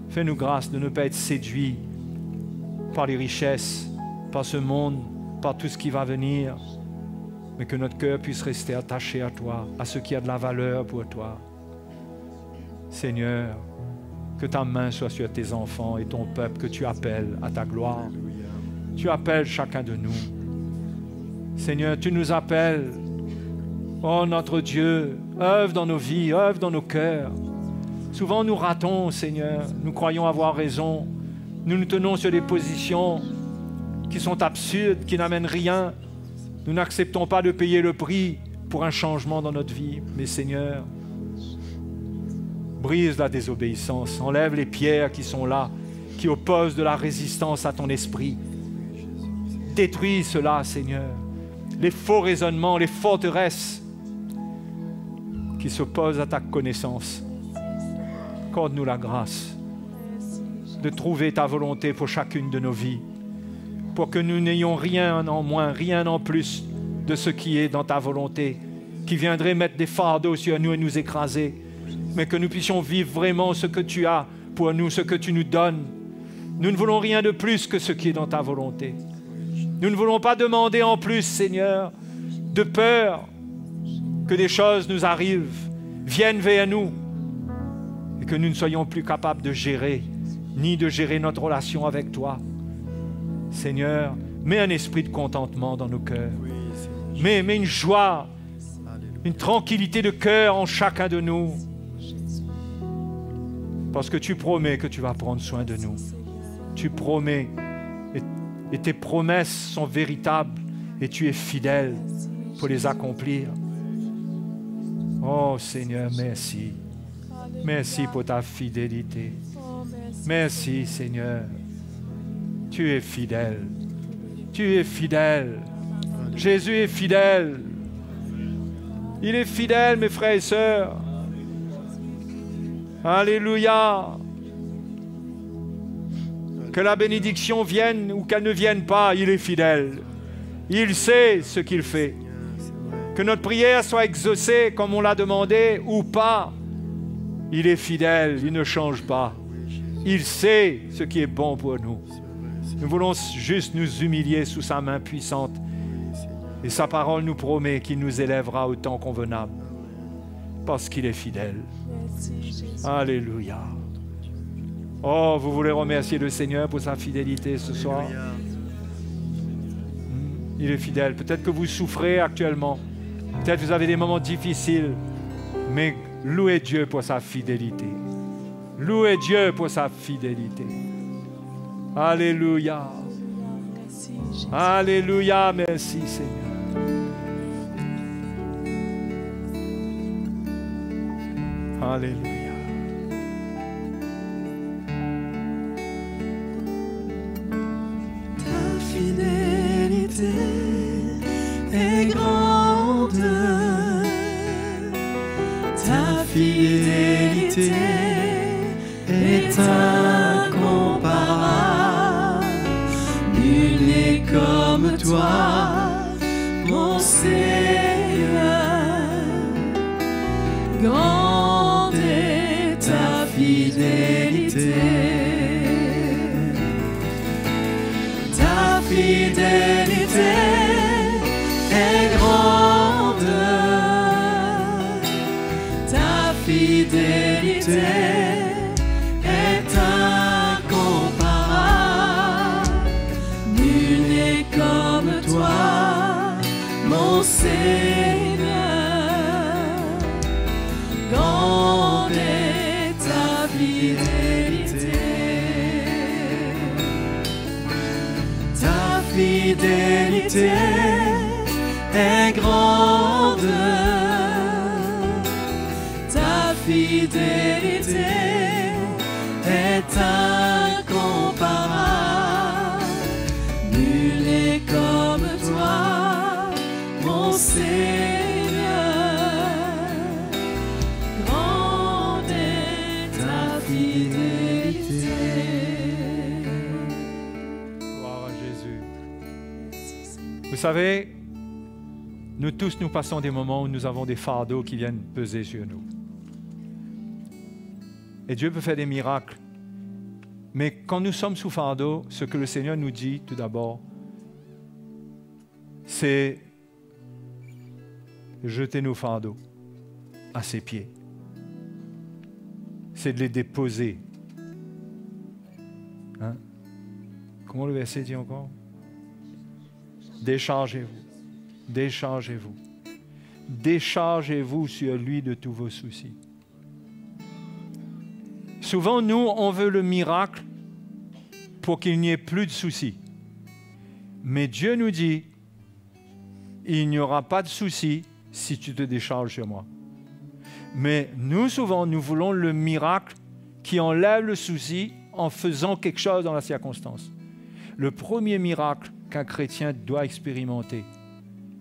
fais-nous grâce de ne pas être séduits par les richesses, par ce monde, par tout ce qui va venir, mais que notre cœur puisse rester attaché à toi, à ce qui a de la valeur pour toi. Seigneur, que ta main soit sur tes enfants et ton peuple que tu appelles à ta gloire. Tu appelles chacun de nous. Seigneur, tu nous appelles. Oh notre Dieu, œuvre dans nos vies, œuvre dans nos cœurs. Souvent nous ratons, Seigneur, nous croyons avoir raison. Nous nous tenons sur des positions qui sont absurdes, qui n'amènent rien. Nous n'acceptons pas de payer le prix pour un changement dans notre vie. Mais Seigneur, brise la désobéissance, enlève les pierres qui sont là, qui opposent de la résistance à ton esprit. Détruis cela, Seigneur. Les faux raisonnements, les forteresses qui s'opposent à ta connaissance. Accorde-nous la grâce de trouver ta volonté pour chacune de nos vies, pour que nous n'ayons rien en moins, rien en plus de ce qui est dans ta volonté, qui viendrait mettre des fardeaux sur nous et nous écraser, mais que nous puissions vivre vraiment ce que tu as pour nous, ce que tu nous donnes. Nous ne voulons rien de plus que ce qui est dans ta volonté. Nous ne voulons pas demander en plus, Seigneur, de peur que des choses nous arrivent, viennent vers nous, et que nous ne soyons plus capables de gérer, ni de gérer notre relation avec toi. Seigneur, mets un esprit de contentement dans nos cœurs. Mets une joie, une tranquillité de cœur en chacun de nous. Parce que tu promets que tu vas prendre soin de nous. Tu promets, et tes promesses sont véritables, et tu es fidèle pour les accomplir. Oh Seigneur, merci. Merci pour ta fidélité. Merci Seigneur. Tu es fidèle. Tu es fidèle. Jésus est fidèle. Il est fidèle, mes frères et sœurs. Alléluia. Que la bénédiction vienne ou qu'elle ne vienne pas, il est fidèle. Il sait ce qu'il fait. Que notre prière soit exaucée comme on l'a demandé ou pas, il est fidèle, il ne change pas. Il sait ce qui est bon pour nous. Nous voulons juste nous humilier sous sa main puissante. Et sa parole nous promet qu'il nous élèvera au temps convenable. Parce qu'il est fidèle. Alléluia. Oh, vous voulez remercier le Seigneur pour sa fidélité ce soir? Il est fidèle. Peut-être que vous souffrez actuellement. Peut-être que vous avez des moments difficiles. Mais louez Dieu pour sa fidélité. Louez Dieu pour sa fidélité. Alléluia. Alléluia. Merci Seigneur. Alléluia. Ta fidélité est grande. Ta fidélité est incomparable. Nul n'est comme toi, mon Seigneur. Grande est ta fidélité. Ta fidélité est grande. Ta fidélité est incomparable. Nul n'est comme toi, mon Seigneur. Grande est ta fidélité. Ta fidélité est grande. Ta fidélité Vous savez, nous tous, nous passons des moments où nous avons des fardeaux qui viennent peser sur nous. Et Dieu peut faire des miracles. Mais quand nous sommes sous fardeau, ce que le Seigneur nous dit tout d'abord, c'est jeter nos fardeaux à ses pieds. C'est de les déposer. Hein? Comment le verset dit encore? Déchargez-vous. Déchargez-vous. Déchargez-vous sur lui de tous vos soucis. Souvent, nous, on veut le miracle pour qu'il n'y ait plus de soucis. Mais Dieu nous dit, il n'y aura pas de soucis si tu te décharges sur moi. Mais nous, souvent, nous voulons le miracle qui enlève le souci en faisant quelque chose dans la circonstance. Le premier miracle qu'un chrétien doit expérimenter,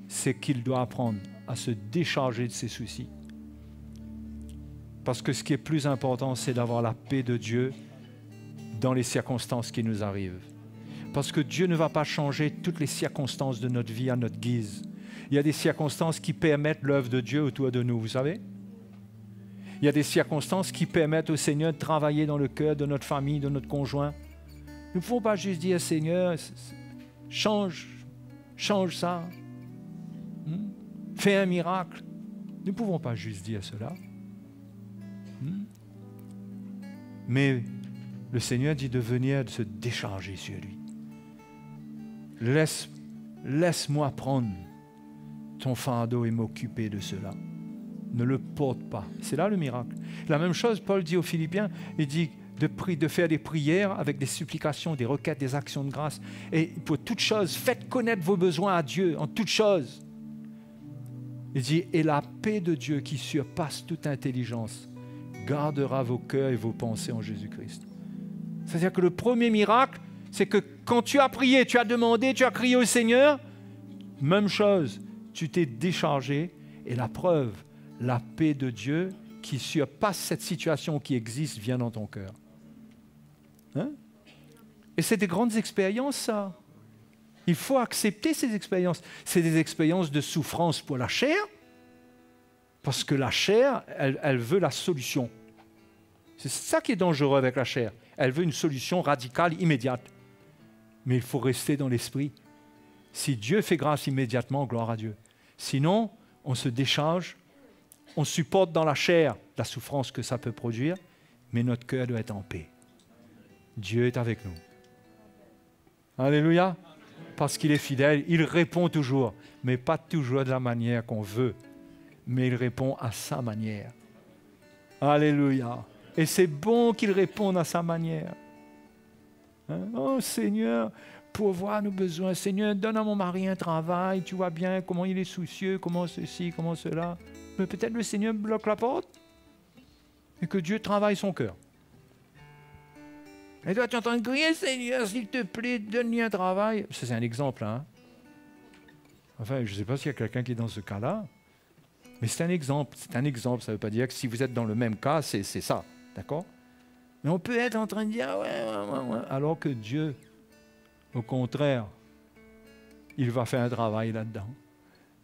c'est qu'il doit apprendre à se décharger de ses soucis. Parce que ce qui est plus important, c'est d'avoir la paix de Dieu dans les circonstances qui nous arrivent. Parce que Dieu ne va pas changer toutes les circonstances de notre vie à notre guise. Il y a des circonstances qui permettent l'œuvre de Dieu autour de nous, vous savez? Il y a des circonstances qui permettent au Seigneur de travailler dans le cœur de notre famille, de notre conjoint. Nous ne pouvons pas juste dire, Seigneur, change ça. Fais un miracle. Nous ne pouvons pas juste dire cela. Mais le Seigneur dit de venir de se décharger sur lui. Laisse-moi prendre ton fardeau et m'occuper de cela. Ne le porte pas. C'est là le miracle. La même chose, Paul dit aux Philippiens, il dit de faire des prières avec des supplications, des requêtes, des actions de grâce. Et pour toute chose, faites connaître vos besoins à Dieu en toute chose. Il dit, et la paix de Dieu qui surpasse toute intelligence gardera vos cœurs et vos pensées en Jésus-Christ. C'est-à-dire que le premier miracle, c'est que quand tu as prié, tu as demandé, tu as crié au Seigneur, même chose, tu t'es déchargé et la preuve, la paix de Dieu qui surpasse cette situation qui existe vient dans ton cœur. Hein? Et c'est des grandes expériences, ça. Il faut accepter ces expériences. C'est des expériences de souffrance pour la chair, parce que la chair, elle veut la solution. C'est ça qui est dangereux avec la chair. Elle veut une solution radicale, immédiate. Mais il faut rester dans l'esprit. Si Dieu fait grâce immédiatement, gloire à Dieu. Sinon, on se décharge, on supporte dans la chair la souffrance que ça peut produire, mais notre cœur doit être en paix. Dieu est avec nous. Alléluia. Parce qu'il est fidèle, il répond toujours, mais pas toujours de la manière qu'on veut, mais il répond à sa manière. Alléluia. Et c'est bon qu'il réponde à sa manière. Hein? Oh Seigneur, pourvois nos besoins. Seigneur, donne à mon mari un travail, tu vois bien comment il est soucieux, comment ceci, comment cela. Mais peut-être le Seigneur bloque la porte et que Dieu travaille son cœur. Et toi, tu es en train de crier, Seigneur, s'il te plaît, donne-lui un travail. Ça, c'est un exemple, hein. Enfin, je ne sais pas s'il y a quelqu'un qui est dans ce cas-là, mais c'est un exemple. C'est un exemple. Ça ne veut pas dire que si vous êtes dans le même cas, c'est ça, d'accord? Mais on peut être en train de dire, ouais, alors que Dieu, au contraire, il va faire un travail là-dedans.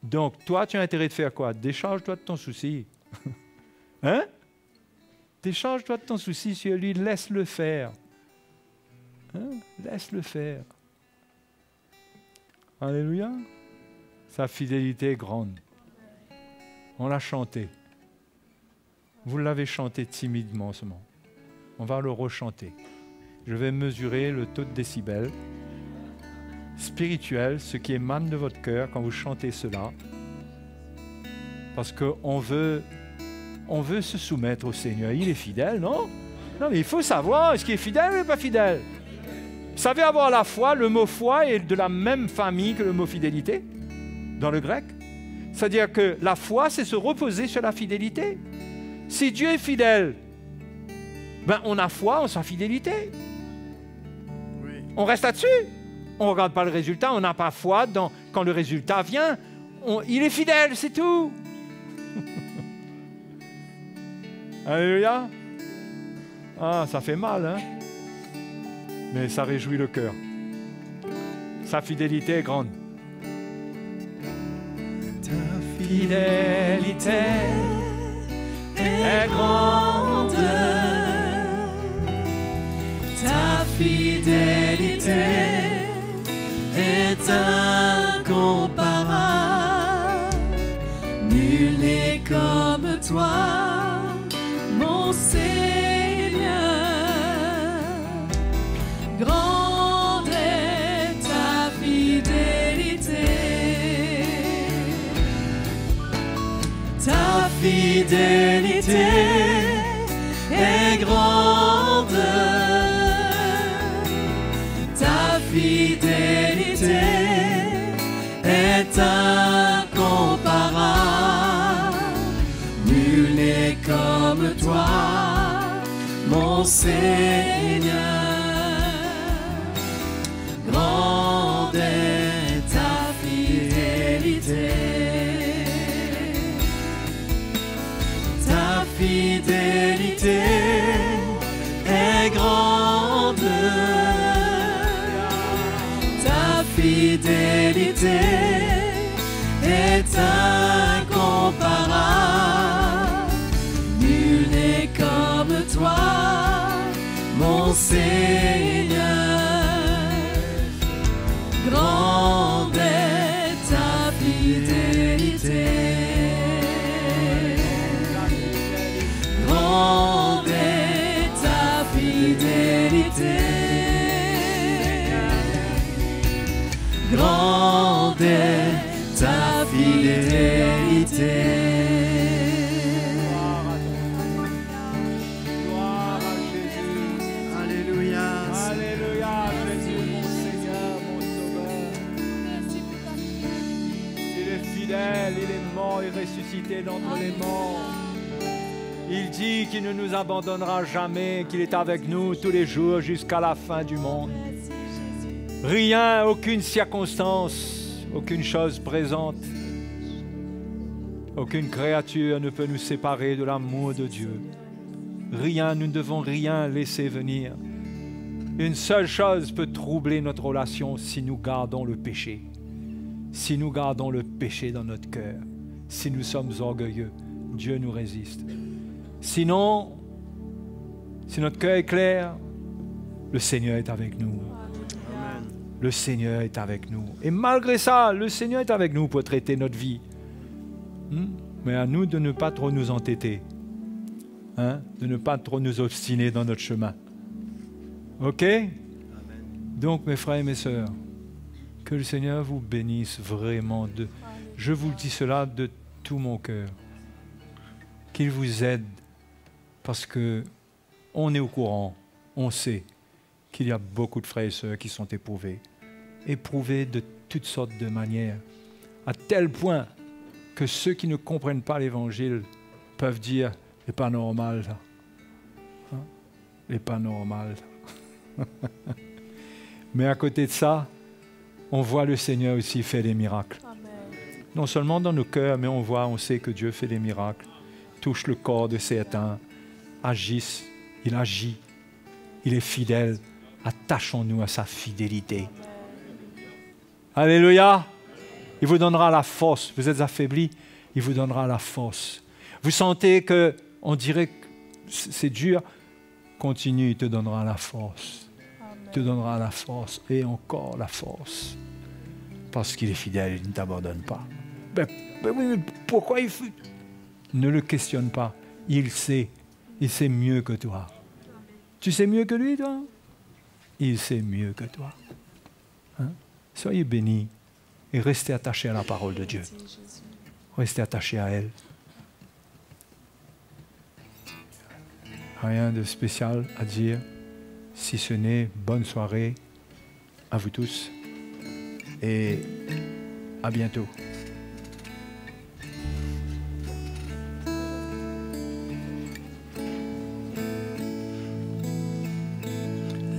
Donc, toi, tu as intérêt de faire quoi? Décharge-toi de ton souci. Hein? Décharge-toi de ton souci sur lui, laisse-le faire. Hein? Laisse-le faire. Alléluia. Sa fidélité est grande. On l'a chanté. Vous l'avez chanté timidement seulement. On va le rechanter. Je vais mesurer le taux de décibels spirituel, ce qui émane de votre cœur quand vous chantez cela. Parce qu'on veut se soumettre au Seigneur. Il est fidèle, non? Non, mais il faut savoir, est-ce qu'il est fidèle ou pas fidèle? Vous savez, avoir la foi, le mot foi est de la même famille que le mot fidélité, dans le grec. C'est-à-dire que la foi, c'est se reposer sur la fidélité. Si Dieu est fidèle, ben on a foi en sa fidélité. Oui. On reste là-dessus. On ne regarde pas le résultat, on n'a pas foi quand le résultat vient. Il est fidèle, c'est tout. Alléluia. Ah, ça fait mal, hein? Mais ça réjouit le cœur. Sa fidélité est grande. fidélité est grande. Ta fidélité est incomparable. Nul n'est comme toi, mon Seigneur. Grande est ta fidélité. Ta fidélité est grande. Ta fidélité est incomparable. Nul n'est comme toi, mon Seigneur. Grande est ta fidélité. Ta fidélité est grande. Ta fidélité est incomparable. Nul n'est comme toi, mon Seigneur. Grande est ta fidélité. Grande est ta fidélité. Grande est ta fidélité. Gloire à Jésus. Alléluia. Alléluia, Jésus, mon Seigneur, mon Sauveur. Il est fidèle, il est mort et ressuscité d'entre les morts. Il dit qu'il ne nous abandonnera jamais, qu'il est avec nous tous les jours jusqu'à la fin du monde. Rien, aucune circonstance, aucune chose présente, aucune créature ne peut nous séparer de l'amour de Dieu. Rien, nous ne devons rien laisser venir. Une seule chose peut troubler notre relation si nous gardons le péché. Si nous gardons le péché dans notre cœur, si nous sommes orgueilleux, Dieu nous résiste. Sinon, si notre cœur est clair, le Seigneur est avec nous. Le Seigneur est avec nous. Et malgré ça, le Seigneur est avec nous pour traiter notre vie. Mais à nous de ne pas trop nous entêter. De ne pas trop nous obstiner dans notre chemin. OK? Amen. Donc, mes frères et mes sœurs, que le Seigneur vous bénisse vraiment. Je vous dis cela de tout mon cœur. Qu'il vous aide. Parce qu'on est au courant, on sait qu'il y a beaucoup de frères et sœurs qui sont éprouvés de toutes sortes de manières, à tel point que ceux qui ne comprennent pas l'Évangile peuvent dire « c'est pas normal ça, c'est pas normal ça. » Mais à côté de ça, on voit le Seigneur aussi faire des miracles. Amen. Non seulement dans nos cœurs, mais on sait que Dieu fait des miracles, touche le corps de certains, il agit, il est fidèle. Attachons-nous à sa fidélité. Alléluia. Il vous donnera la force. Vous êtes affaiblis, il vous donnera la force. Vous sentez qu'on dirait que c'est dur, continue, il te donnera la force. Il te donnera la force et encore la force. Parce qu'il est fidèle, il ne t'abandonne pas. Mais pourquoi il fait... Ne le questionne pas, il sait mieux que toi. Tu sais mieux que lui, toi? Il sait mieux que toi. Soyez bénis et restez attachés à la parole de Dieu. Restez attachés à elle. Rien de spécial à dire, si ce n'est bonne soirée à vous tous et à bientôt.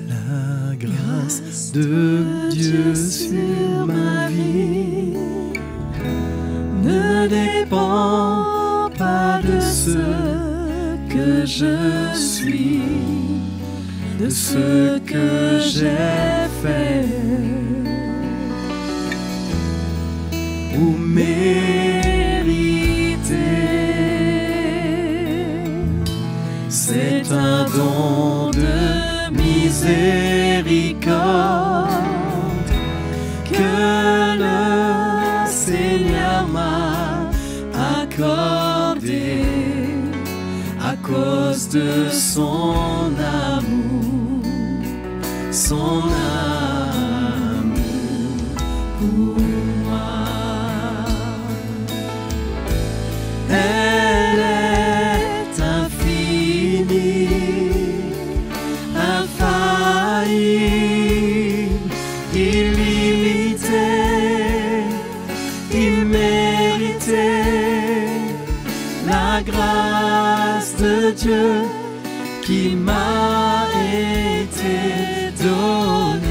La grâce de Dieu sur ma vie ne dépend pas de ce que je suis, de ce que j'ai fait ou mérité. accordé à cause de son amour pour moi. Elle est infinie, infaillible, illimitée, imméritée, la grâce de Dieu qui m'a été donnée.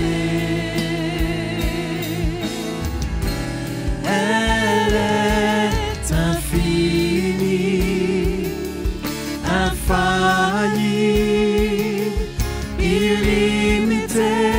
Elle est infinie, infaillible, illimitée,